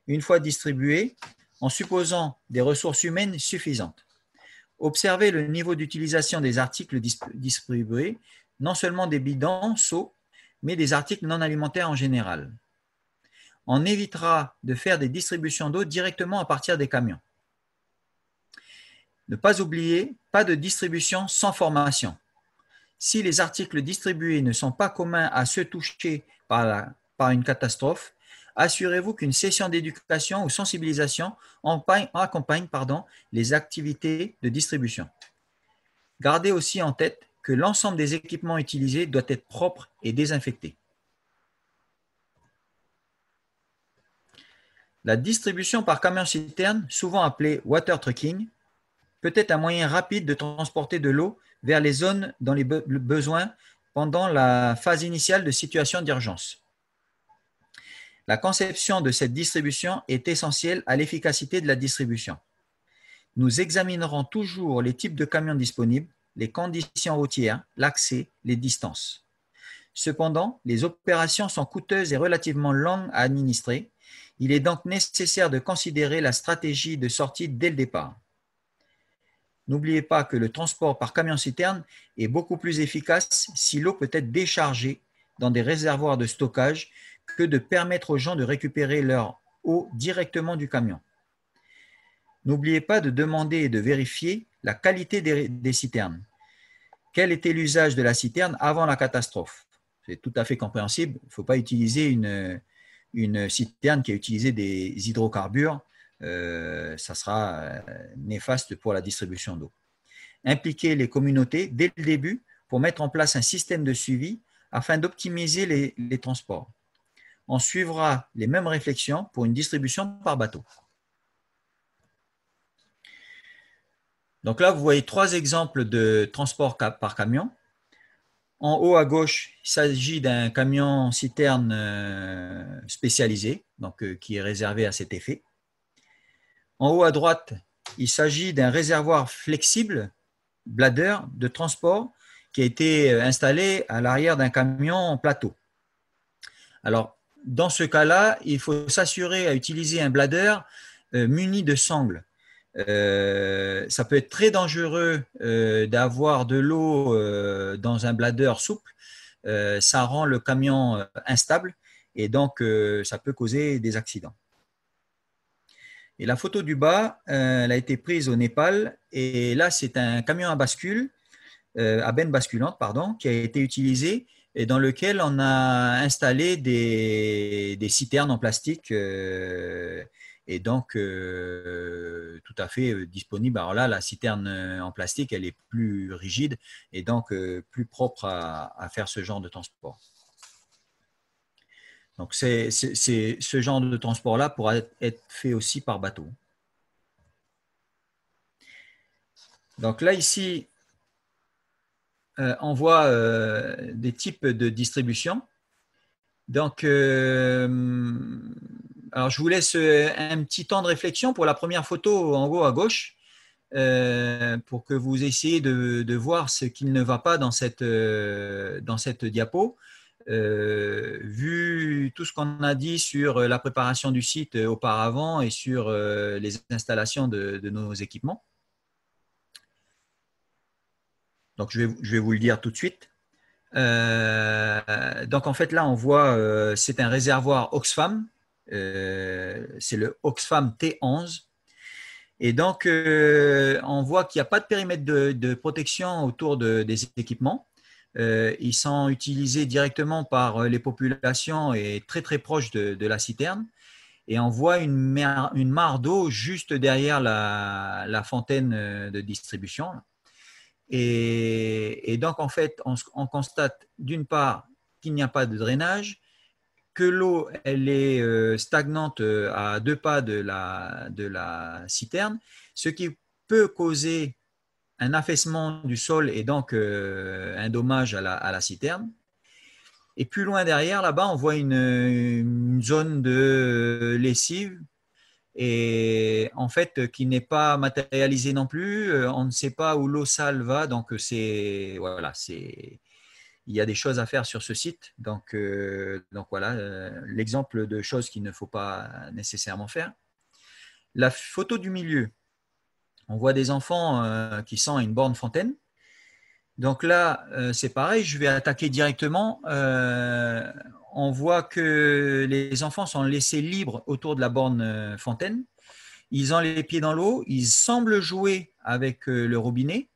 Une fois distribué, en supposant des ressources humaines suffisantes. Observez le niveau d'utilisation des articles distribués, non seulement des bidons, seaux, mais des articles non alimentaires en général. On évitera de faire des distributions d'eau directement à partir des camions. Ne pas oublier, pas de distribution sans formation. Si les articles distribués ne sont pas communs à ceux touchés par une catastrophe, assurez-vous qu'une session d'éducation ou sensibilisation accompagne les activités de distribution. Gardez aussi en tête que l'ensemble des équipements utilisés doit être propre et désinfecté. La distribution par camion-citerne, souvent appelée water trucking, peut être un moyen rapide de transporter de l'eau vers les zones dans les besoins pendant la phase initiale de situation d'urgence. La conception de cette distribution est essentielle à l'efficacité de la distribution. Nous examinerons toujours les types de camions disponibles, les conditions routières, l'accès, les distances. Cependant, les opérations sont coûteuses et relativement longues à administrer. Il est donc nécessaire de considérer la stratégie de sortie dès le départ. N'oubliez pas que le transport par camion-citerne est beaucoup plus efficace si l'eau peut être déchargée dans des réservoirs de stockage que de permettre aux gens de récupérer leur eau directement du camion. N'oubliez pas de demander et de vérifier la qualité des citernes. Quel était l'usage de la citerne avant la catastrophe? C'est tout à fait compréhensible. Il ne faut pas utiliser une citerne qui a utilisé des hydrocarbures. Ça sera néfaste pour la distribution d'eau. Impliquez les communautés dès le début pour mettre en place un système de suivi afin d'optimiser les transports. On suivra les mêmes réflexions pour une distribution par bateau. Donc là, vous voyez 3 exemples de transport par camion. En haut à gauche, il s'agit d'un camion citerne spécialisé, donc qui est réservé à cet effet. En haut à droite, il s'agit d'un réservoir flexible, bladder, de transport qui a été installé à l'arrière d'un camion en plateau. Alors, dans ce cas-là, il faut s'assurer à utiliser un bladder muni de sangles. Ça peut être très dangereux d'avoir de l'eau dans un bladder souple. Ça rend le camion instable et donc ça peut causer des accidents. Et la photo du bas, elle a été prise au Népal. Et là, c'est un camion à bascule, à benne basculante, pardon, qui a été utilisé et dans lequel on a installé des citernes en plastique et donc tout à fait disponible. Alors là, la citerne en plastique, elle est plus rigide et donc plus propre à faire ce genre de transport. Donc, ce genre de transport-là pourra être fait aussi par bateau. Donc là, ici, on voit des types de distribution. Donc, alors je vous laisse un petit temps de réflexion pour la première photo en haut à gauche, pour que vous essayiez de voir ce qui ne va pas dans cette diapo. Vu tout ce qu'on a dit sur la préparation du site auparavant et sur les installations de nos équipements. Donc, je vais vous le dire tout de suite. Donc, en fait, là, on voit, c'est un réservoir Oxfam. C'est le Oxfam T11. Et donc, on voit qu'il n'y a pas de périmètre de protection autour des équipements. Ils sont utilisés directement par les populations et très très proches de la citerne. Et on voit une mare d'eau juste derrière la fontaine de distribution. Et donc, en fait, on constate d'une part qu'il n'y a pas de drainage, que l'eau elle est stagnante à 2 pas de la citerne, ce qui peut causer un affaissement du sol et donc un dommage à la citerne. Et plus loin derrière, là-bas, on voit une zone de lessive et en fait qui n'est pas matérialisée non plus. On ne sait pas où l'eau sale va, donc voilà, il y a des choses à faire sur ce site. Donc voilà l'exemple de choses qu'il ne faut pas nécessairement faire. La photo du milieu. On voit des enfants qui sont à une borne fontaine. Donc là, c'est pareil, je vais attaquer directement. On voit que les enfants sont laissés libres autour de la borne fontaine. Ils ont les pieds dans l'eau, ils semblent jouer avec le robinet.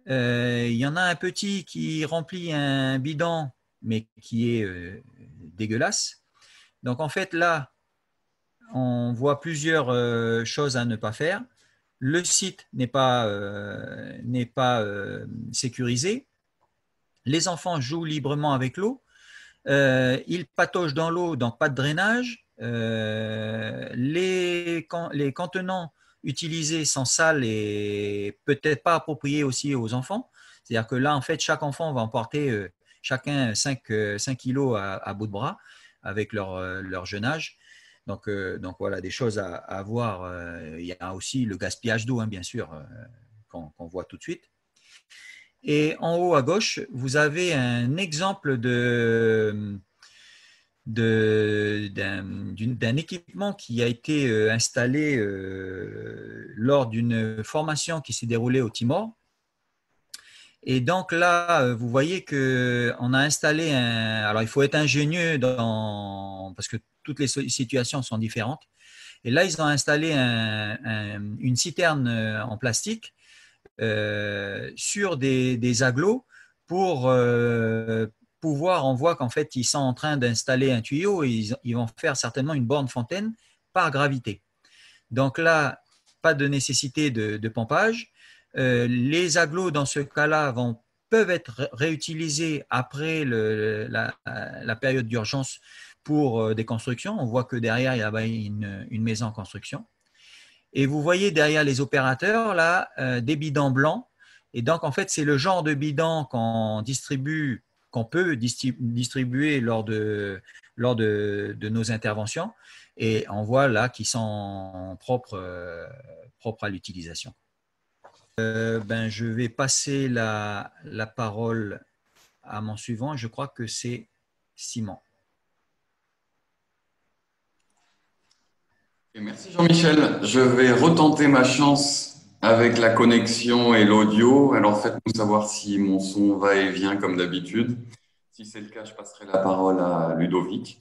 Il y en a un petit qui remplit un bidon, mais qui est dégueulasse. Donc en fait, là, on voit plusieurs choses à ne pas faire. Le site n'est pas sécurisé. Les enfants jouent librement avec l'eau. Ils pataugent dans l'eau, donc pas de drainage. Les contenants utilisés sont sales et peut-être pas appropriés aussi aux enfants. C'est-à-dire que là, en fait, chaque enfant va emporter chacun 5 kilos à bout de bras avec leur jeune âge. Donc voilà, des choses à voir. Il y a aussi le gaspillage d'eau, hein, bien sûr, qu'on voit tout de suite. Et en haut à gauche, vous avez un exemple d'un équipement qui a été installé lors d'une formation qui s'est déroulée au Timor. Et donc là, vous voyez qu'on a installé alors il faut être ingénieux parce que toutes les situations sont différentes. Et là, ils ont installé une citerne en plastique sur des agglos pour pouvoir, on voit qu'en fait, ils sont en train d'installer un tuyau et ils vont faire certainement une borne fontaine par gravité. Donc là, pas de nécessité de pompage. Les agglos, dans ce cas-là, peuvent être réutilisés après la période d'urgence pour des constructions. On voit que derrière, il y a une maison en construction. Et vous voyez derrière les opérateurs, là, des bidons blancs. Et donc, en fait, c'est le genre de bidon qu'on peut distribuer lors de nos interventions. Et on voit là qu'ils sont propres à l'utilisation. Je vais passer la parole à mon suivant. Je crois que c'est Simon. Merci Jean-Michel. Je vais retenter ma chance avec la connexion et l'audio. Alors faites-nous savoir si mon son va et vient comme d'habitude. Si c'est le cas, je passerai la parole à Ludovic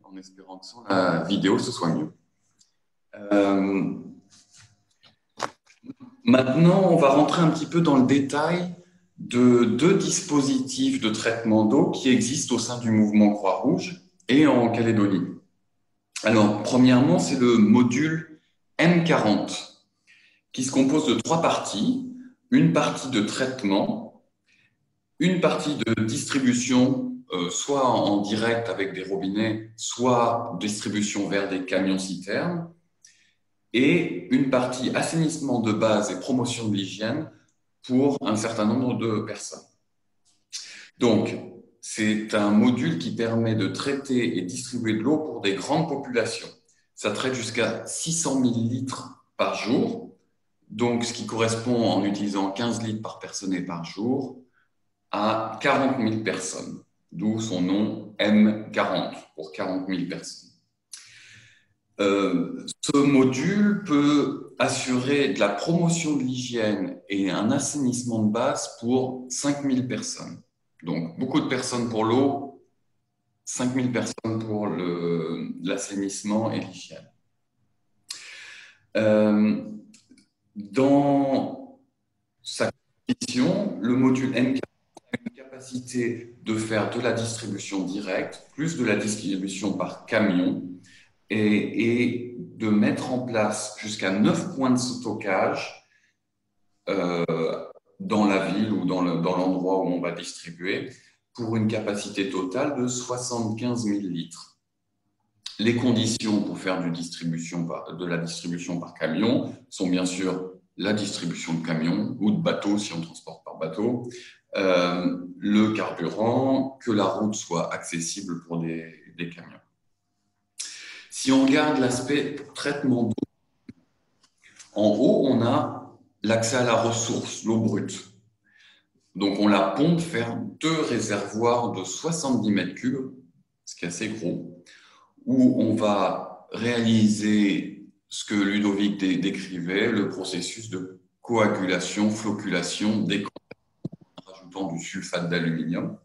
en espérant que sans la vidéo, ce soit mieux. Maintenant, on va rentrer un petit peu dans le détail de deux dispositifs de traitement d'eau qui existent au sein du mouvement Croix-Rouge et en Calédonie. Alors, premièrement, c'est le module M40 qui se compose de trois parties. Une partie de traitement, une partie de distribution, soit en direct avec des robinets, soit distribution vers des camions-citernes, et une partie assainissement de base et promotion de l'hygiène pour un certain nombre de personnes. Donc, c'est un module qui permet de traiter et distribuer de l'eau pour des grandes populations. Ça traite jusqu'à 600 000 litres par jour, donc ce qui correspond, en utilisant 15 litres par personne et par jour, à 40 000 personnes, d'où son nom M40, pour 40 000 personnes. Ce module peut assurer de la promotion de l'hygiène et un assainissement de base pour 5 000 personnes. Donc, beaucoup de personnes pour l'eau, 5 000 personnes pour l'assainissement et l'hygiène. Dans sa condition, le module M40 a une capacité de faire de la distribution directe, plus de la distribution par camion, et de mettre en place jusqu'à 9 points de stockage dans la ville ou dans l'endroit où on va distribuer, pour une capacité totale de 75 000 litres. Les conditions pour faire de la distribution par camion sont bien sûr la distribution de camions ou de bateaux si on transporte par bateau, le carburant, que la route soit accessible pour des camions. Si on regarde l'aspect traitement d'eau, en haut, on a l'accès à la ressource, l'eau brute. Donc, on la pompe faire 2 réservoirs de 70 mètres cubes, ce qui est assez gros, où on va réaliser ce que Ludovic décrivait, le processus de coagulation, floculation, décantation, en rajoutant du sulfate d'aluminium.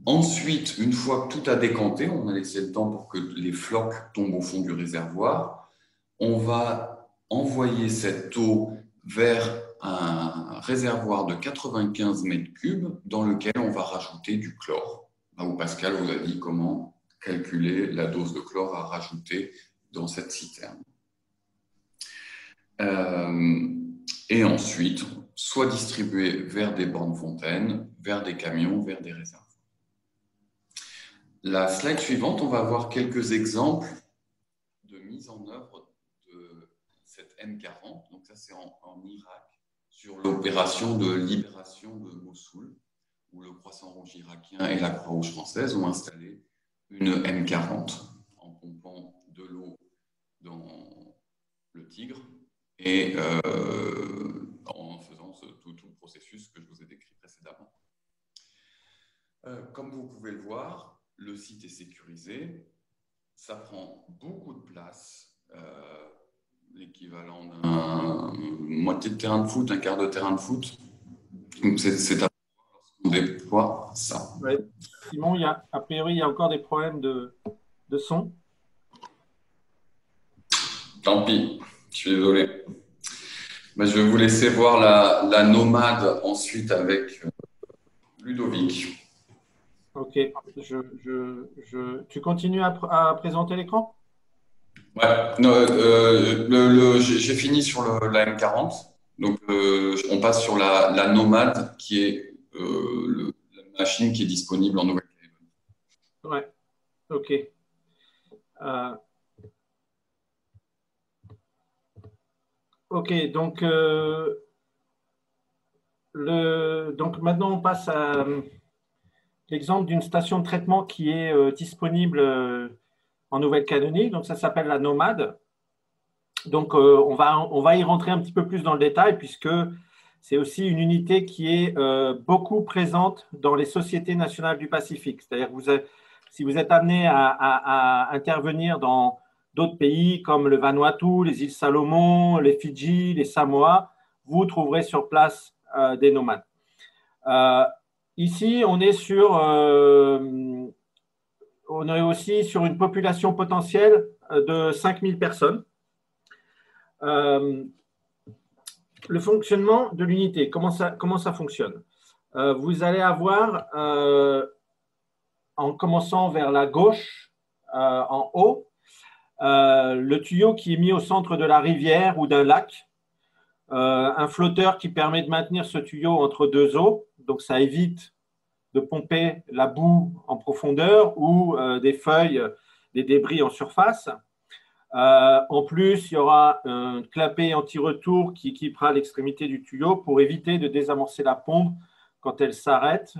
Ensuite, une fois que tout a décanté, on a laissé le temps pour que les flocs tombent au fond du réservoir, on va envoyer cette eau vers un réservoir de 95 mètres cubes dans lequel on va rajouter du chlore. Là où Pascal vous a dit comment calculer la dose de chlore à rajouter dans cette citerne. Et ensuite, soit distribué vers des bornes fontaines, vers des camions, vers des réservoirs. La slide suivante, on va voir quelques exemples de mise en œuvre de cette M40. Donc ça, c'est en Irak, sur l'opération de libération de Mossoul, où le Croissant-Rouge irakien et la Croix-Rouge française ont installé une M40 en pompant de l'eau dans le Tigre et en faisant tout le processus que je vous ai décrit précédemment. Comme vous pouvez le voir, le site est sécurisé, ça prend beaucoup de place, l'équivalent d'une moitié de terrain de foot, un quart de terrain de foot. Donc c'est à lorsqu'on déploie ça. Ouais. Simon, a priori, il y a encore des problèmes de son. Tant pis, je suis désolé. Mais je vais vous laisser voir la nomade ensuite avec Ludovic. Ok, tu continues à présenter l'écran? Ouais, j'ai fini sur la M40. Donc, on passe sur la nomade qui est la machine qui est disponible en Nouvelle-Calédonie. Ouais, ok. Ok, donc, donc maintenant on passe à l'exemple d'une station de traitement qui est disponible en Nouvelle-Calédonie. Donc ça s'appelle la Nomade. Donc on va y rentrer un petit peu plus dans le détail puisque c'est aussi une unité qui est beaucoup présente dans les sociétés nationales du Pacifique. C'est-à-dire que si vous êtes amené à intervenir dans d'autres pays comme le Vanuatu, les îles Salomon, les Fidji, les Samoa, vous trouverez sur place des nomades. Ici, on est sur on est aussi sur une population potentielle de 5000 personnes. Le fonctionnement de l'unité, comment ça fonctionne? Vous allez avoir, en commençant vers la gauche, en haut, le tuyau qui est mis au centre de la rivière ou d'un lac, un flotteur qui permet de maintenir ce tuyau entre deux eaux, donc ça évite de pomper la boue en profondeur ou des feuilles, des débris en surface. En plus, il y aura un clapet anti-retour qui équipera l'extrémité du tuyau pour éviter de désamorcer la pompe quand elle s'arrête,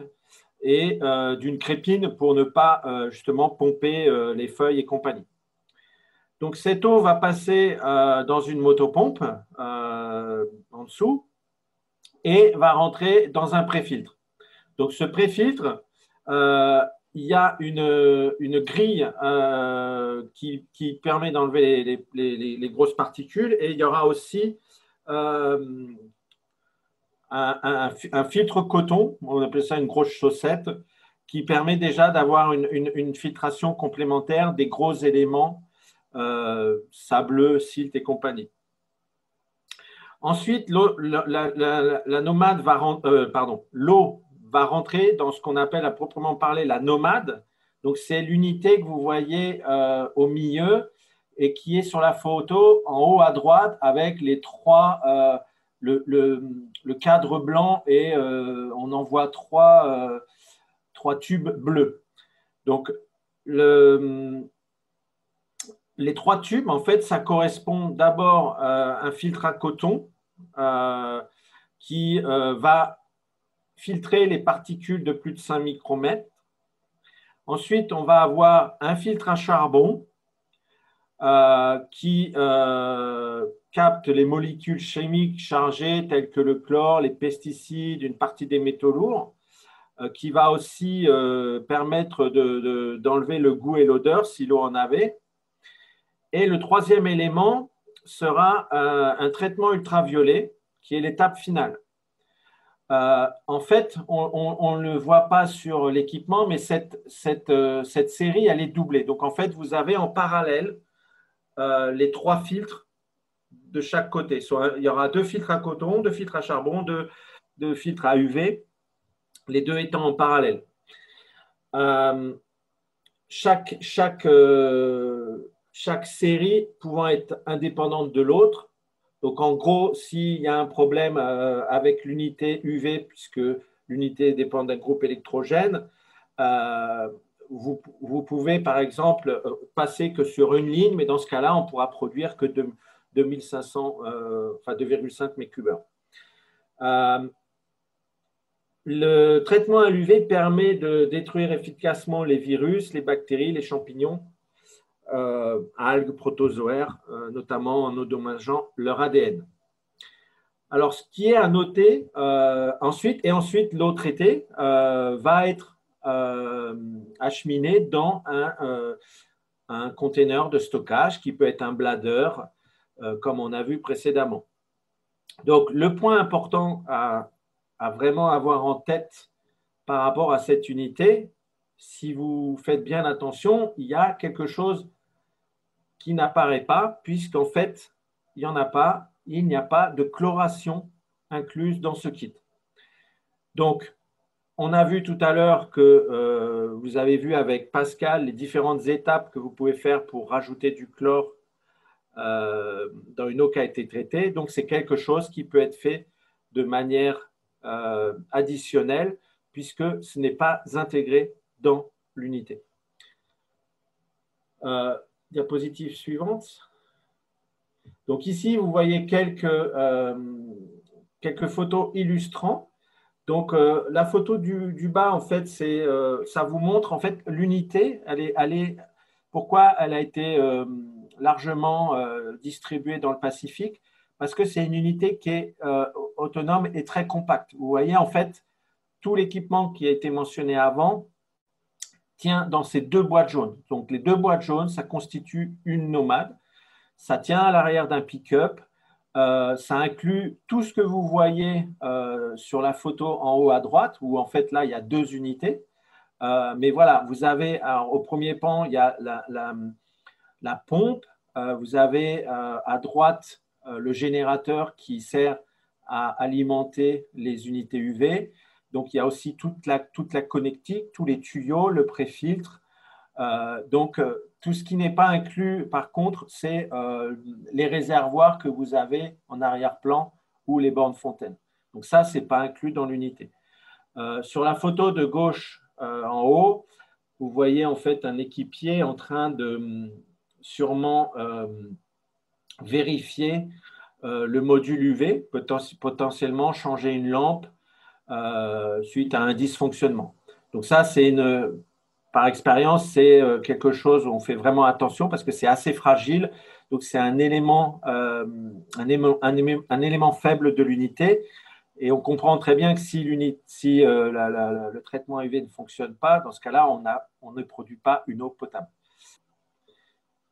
et d'une crépine pour ne pas justement pomper les feuilles et compagnie. Donc cette eau va passer dans une motopompe en dessous et va rentrer dans un préfiltre. Donc ce préfiltre, il y a une grille qui permet d'enlever les grosses particules, et il y aura aussi un filtre coton, on appelle ça une grosse chaussette, qui permet déjà d'avoir une filtration complémentaire des gros éléments sableux, silt et compagnie. Ensuite, l'eau va rentrer dans ce qu'on appelle à proprement parler la nomade. Donc, c'est l'unité que vous voyez au milieu et qui est sur la photo en haut à droite avec les trois, le cadre blanc, et on en voit trois tubes bleus. Donc, les trois tubes, en fait, ça correspond d'abord à un filtre à coton qui va filtrer les particules de plus de 5 micromètres. Ensuite, on va avoir un filtre à charbon qui capte les molécules chimiques chargées telles que le chlore, les pesticides, une partie des métaux lourds, qui va aussi permettre d'enlever le goût et l'odeur si l'eau en avait. Et le troisième élément sera un traitement ultraviolet qui est l'étape finale. En fait, on ne le voit pas sur l'équipement, mais cette série, elle est doublée. Donc, en fait, vous avez en parallèle les trois filtres de chaque côté. Il y aura 2 filtres à coton, 2 filtres à charbon, 2 filtres à UV, les 2 étant en parallèle. Chaque série pouvant être indépendante de l'autre. Donc, en gros, s'il y a un problème avec l'unité UV, puisque l'unité dépend d'un groupe électrogène, vous pouvez, par exemple, passer que sur une ligne, mais dans ce cas-là, on ne pourra produire que 2,5 mètres-cubes. Le traitement à l'UV permet de détruire efficacement les virus, les bactéries, les champignons, algues, protozoaires, notamment en endommageant leur ADN. Alors, ce qui est à noter ensuite, l'eau traitée va être acheminée dans un conteneur de stockage qui peut être un bladder, comme on a vu précédemment. Donc, le point important à vraiment avoir en tête par rapport à cette unité, si vous faites bien attention, il y a quelque chose qui n'apparaît pas, puisqu'en fait, il n'y a pas de chloration incluse dans ce kit. Donc, on a vu tout à l'heure que vous avez vu avec Pascal les différentes étapes que vous pouvez faire pour rajouter du chlore dans une eau qui a été traitée. Donc, c'est quelque chose qui peut être fait de manière additionnelle, puisque ce n'est pas intégré dans l'unité. Diapositive suivante. Donc ici, vous voyez quelques photos illustrant. Donc la photo du bas, en fait, ça vous montre en fait l'unité. Pourquoi elle a été largement distribuée dans le Pacifique? Parce que c'est une unité qui est autonome et très compacte. Vous voyez, en fait, tout l'équipement qui a été mentionné avant tient dans ces 2 boîtes jaunes. Donc, les 2 boîtes jaunes, ça constitue une nomade. Ça tient à l'arrière d'un pick-up. Ça inclut tout ce que vous voyez sur la photo en haut à droite, où en fait, là, il y a 2 unités. Mais voilà, vous avez, alors, au premier pan, il y a la pompe. Vous avez à droite le générateur qui sert à alimenter les unités UV. Donc, il y a aussi toute la connectique, tous les tuyaux, le pré-filtre. Tout ce qui n'est pas inclus, par contre, c'est les réservoirs que vous avez en arrière-plan ou les bornes fontaines. Donc ça, ce n'est pas inclus dans l'unité. Sur la photo de gauche en haut, vous voyez en fait un équipier en train de sûrement vérifier le module UV, potentiellement changer une lampe suite à un dysfonctionnement. Donc ça, par expérience, c'est quelque chose où on fait vraiment attention parce que c'est assez fragile. Donc c'est un élément faible de l'unité. Et on comprend très bien que si le traitement UV ne fonctionne pas, dans ce cas-là, on ne produit pas une eau potable.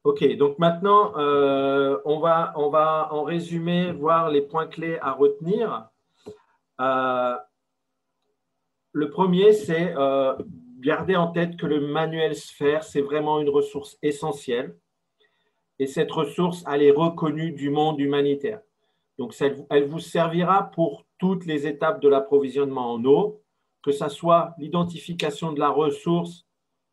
OK, donc maintenant, on va en résumé voir les points clés à retenir. Le premier, c'est garder en tête que le manuel Sphère, c'est vraiment une ressource essentielle. Et cette ressource, elle est reconnue du monde humanitaire. Donc, elle vous servira pour toutes les étapes de l'approvisionnement en eau, que ce soit l'identification de la ressource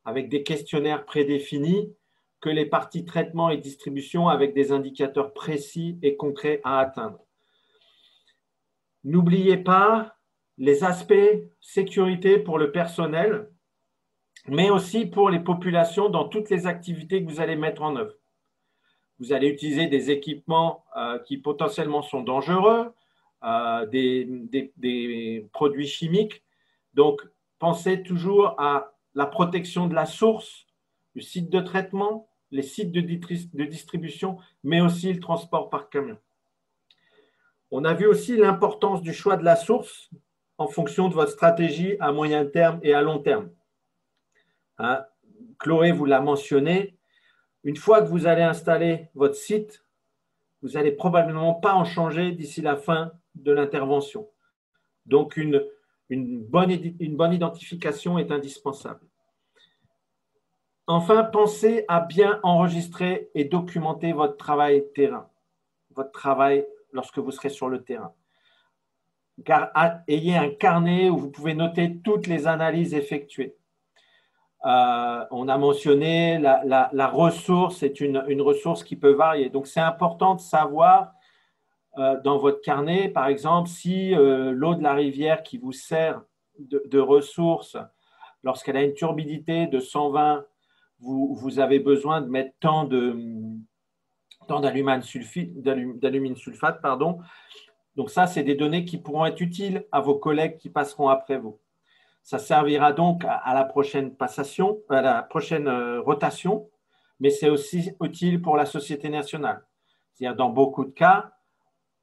avec des questionnaires prédéfinis, que les parties traitement et distribution avec des indicateurs précis et concrets à atteindre. N'oubliez pas les aspects sécurité pour le personnel, mais aussi pour les populations dans toutes les activités que vous allez mettre en œuvre. Vous allez utiliser des équipements qui potentiellement sont dangereux, des produits chimiques. Donc, pensez toujours à la protection de la source, le site de traitement, les sites de distribution, mais aussi le transport par camion. On a vu aussi l'importance du choix de la source en fonction de votre stratégie à moyen terme et à long terme. Hein, Chloé vous l'a mentionné, une fois que vous allez installer votre site, vous n'allez probablement pas en changer d'ici la fin de l'intervention. Donc, une bonne identification est indispensable. Enfin, pensez à bien enregistrer et documenter votre travail terrain, votre travail lorsque vous serez sur le terrain. Ayez un carnet où vous pouvez noter toutes les analyses effectuées. On a mentionné la ressource est une ressource qui peut varier. Donc, c'est important de savoir dans votre carnet, par exemple, si l'eau de la rivière qui vous sert de ressource, lorsqu'elle a une turbidité de 120, vous avez besoin de mettre tant d'alumine sulfate. Donc, ça, c'est des données qui pourront être utiles à vos collègues qui passeront après vous. Ça servira donc à la prochaine passation, à la prochaine rotation, mais c'est aussi utile pour la Société nationale. C'est-à-dire, dans beaucoup de cas,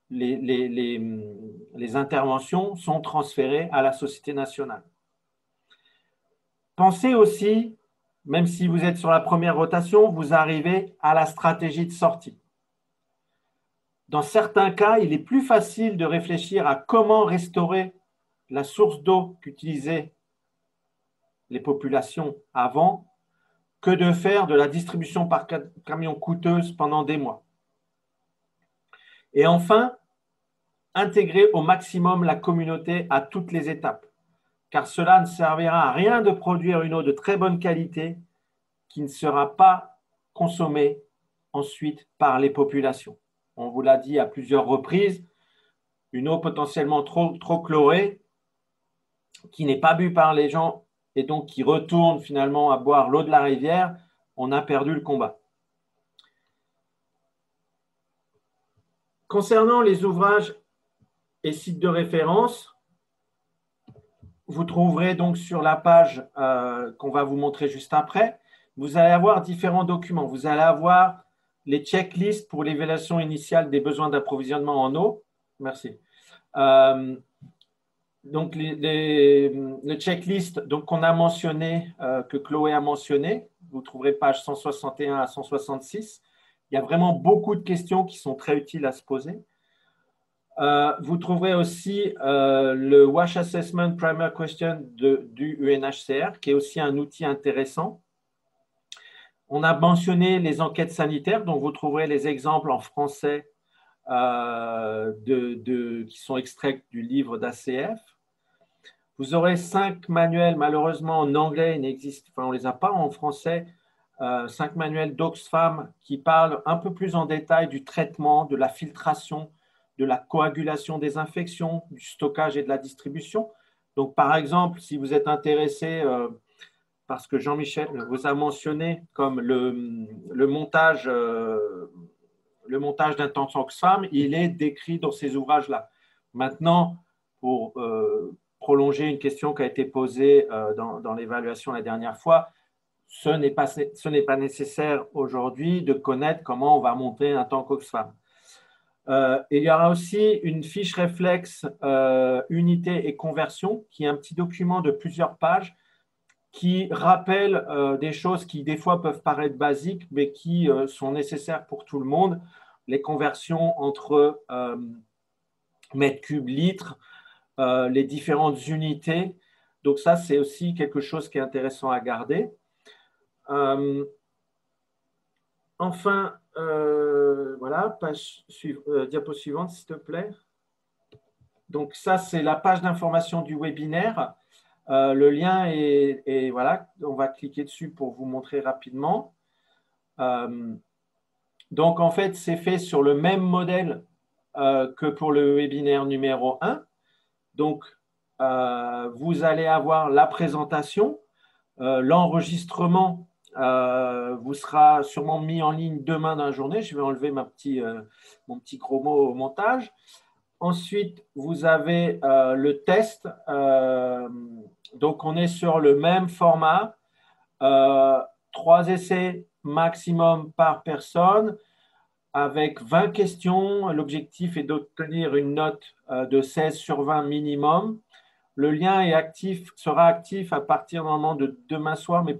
les interventions sont transférées à la Société nationale. Pensez aussi, même si vous êtes sur la première rotation, vous arrivez à la stratégie de sortie. Dans certains cas, il est plus facile de réfléchir à comment restaurer la source d'eau qu'utilisaient les populations avant que de faire de la distribution par camion coûteuse pendant des mois. Et enfin, intégrer au maximum la communauté à toutes les étapes, car cela ne servira à rien de produire une eau de très bonne qualité qui ne sera pas consommée ensuite par les populations. On vous l'a dit à plusieurs reprises, une eau potentiellement trop chlorée, qui n'est pas bu par les gens et donc qui retourne finalement à boire l'eau de la rivière, on a perdu le combat. Concernant les ouvrages et sites de référence, vous trouverez donc sur la page qu'on va vous montrer juste après, vous allez avoir différents documents. Vous allez avoir les checklists pour l'évaluation initiale des besoins d'approvisionnement en eau. Merci. Donc, le checklist qu'on a mentionné, que Chloé a mentionné, vous trouverez page 161 à 166. Il y a vraiment beaucoup de questions qui sont très utiles à se poser. Vous trouverez aussi le WASH Assessment Primary Question du UNHCR, qui est aussi un outil intéressant. On a mentionné les enquêtes sanitaires, dont vous trouverez les exemples en français qui sont extraits du livre d'ACF. Vous aurez 5 manuels, malheureusement en anglais, on ne les a pas en français, 5 manuels d'Oxfam qui parlent un peu plus en détail du traitement, de la filtration, de la coagulation des infections, du stockage et de la distribution. Donc, par exemple, si vous êtes intéressé, parce que Jean-Michel vous a mentionné comme le montage d'un temps Oxfam, il est décrit dans ces ouvrages-là. Maintenant, pour prolonger une question qui a été posée dans l'évaluation la dernière fois, ce n'est pas nécessaire aujourd'hui de connaître comment on va monter un temps Oxfam. Il y aura aussi une fiche réflexe unité et conversion, qui est un petit document de plusieurs pages qui rappelle des choses qui, des fois, peuvent paraître basiques, mais qui sont nécessaires pour tout le monde. Les conversions entre mètres cubes, litres, les différentes unités. Donc ça, c'est aussi quelque chose qui est intéressant à garder. Enfin, voilà, diapo suivante, s'il te plaît. Donc ça, c'est la page d'information du webinaire. Le lien est voilà, on va cliquer dessus pour vous montrer rapidement. Donc, en fait, c'est fait sur le même modèle que pour le webinaire numéro 1. Donc, vous allez avoir la présentation, l'enregistrement vous sera sûrement mis en ligne demain dans la journée. Je vais enlever mon petit gros mot au montage. Ensuite, vous avez le test. Donc, on est sur le même format. 3 essais maximum par personne avec 20 questions. L'objectif est d'obtenir une note de 16 sur 20 minimum. Le lien sera actif à partir normalement de demain soir, mais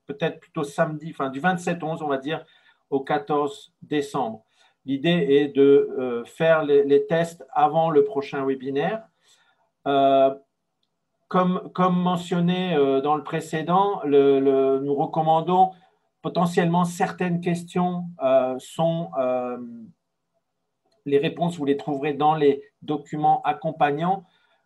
peut-être plutôt samedi, enfin du 27-11, on va dire, au 14 décembre. L'idée est de faire les tests avant le prochain webinaire. Comme mentionné dans le précédent, nous recommandons potentiellement certaines questions les réponses, vous les trouverez dans les documents accompagnants,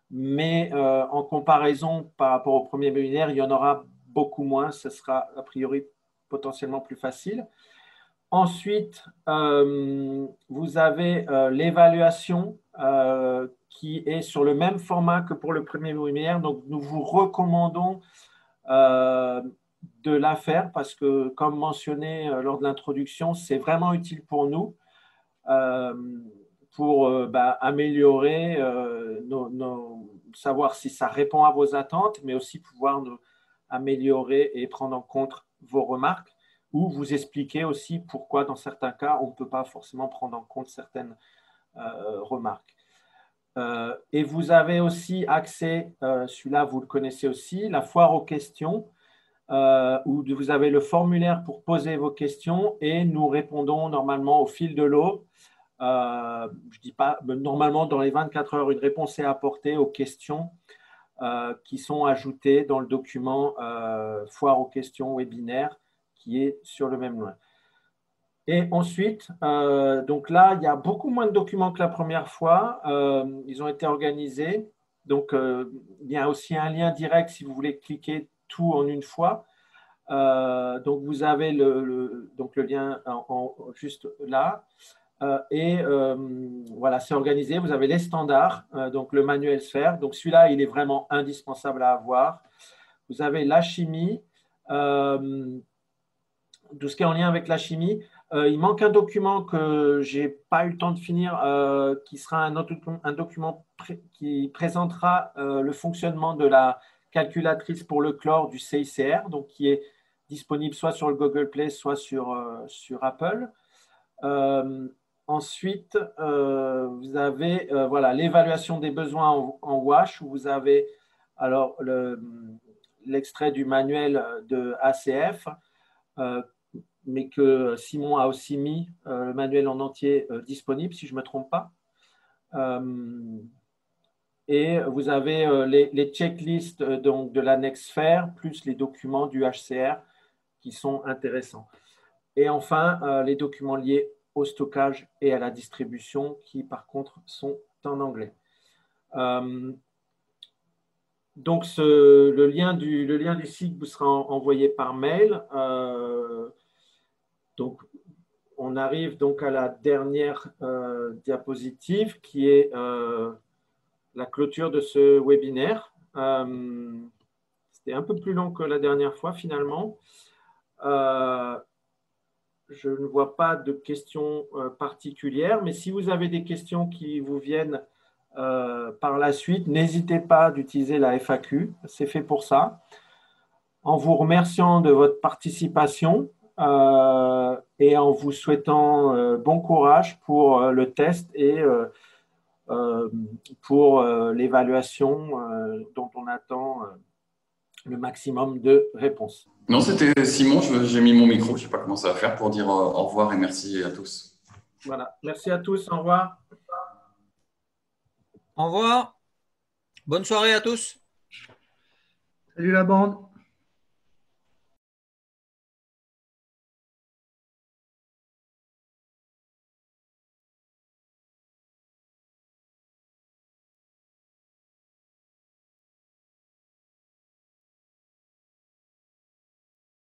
mais en comparaison par rapport au premier webinaire, il y en aura beaucoup moins. Ce sera a priori potentiellement plus facile. Ensuite, vous avez l'évaluation qui est sur le même format que pour le premier webinaire. Donc, nous vous recommandons de la faire parce que, comme mentionné lors de l'introduction, c'est vraiment utile pour nous pour améliorer, savoir si ça répond à vos attentes, mais aussi pouvoir améliorer et prendre en compte vos remarques ou vous expliquer aussi pourquoi, dans certains cas, on ne peut pas forcément prendre en compte certaines remarques. Et vous avez aussi accès, celui-là, vous le connaissez aussi, la foire aux questions, où vous avez le formulaire pour poser vos questions et nous répondons normalement au fil de l'eau. Je dis pas, normalement, dans les 24 heures, une réponse est apportée aux questions qui sont ajoutées dans le document foire aux questions webinaire qui est sur le même lien. Et ensuite, donc là, il y a beaucoup moins de documents que la première fois. Ils ont été organisés. Donc, il y a aussi un lien direct si vous voulez cliquer tout en une fois. Donc, vous avez le lien juste là. Voilà, c'est organisé. Vous avez les standards, donc le manuel sphère. Donc, celui-là, il est vraiment indispensable à avoir. Vous avez la chimie. Tout ce qui est en lien avec la chimie. Il manque un document que je n'ai pas eu le temps de finir, qui sera un document qui présentera le fonctionnement de la calculatrice pour le chlore du CICR, donc qui est disponible soit sur le Google Play, soit sur Apple. Ensuite, vous avez voilà, l'évaluation des besoins en WASH, où vous avez l'extrait du manuel de ACF, mais que Simon a aussi mis le manuel en entier disponible, si je ne me trompe pas. Et vous avez les checklists donc, de l'annexe FAIR, plus les documents du HCR qui sont intéressants. Et enfin, les documents liés au stockage et à la distribution qui, par contre, sont en anglais. Donc, le lien du site vous sera envoyé par mail. Donc, on arrive donc à la dernière diapositive qui est la clôture de ce webinaire. C'était un peu plus long que la dernière fois finalement. Je ne vois pas de questions particulières, mais si vous avez des questions qui vous viennent par la suite, n'hésitez pas d'utiliser la FAQ, c'est fait pour ça. En vous remerciant de votre participation et en vous souhaitant bon courage pour le test et pour l'évaluation dont on attend le maximum de réponses. Non, c'était Simon, j'ai mis mon micro, je ne sais pas comment ça va faire pour dire au revoir et merci à tous. Voilà, merci à tous, au revoir. Au revoir, bonne soirée à tous. Salut la bande.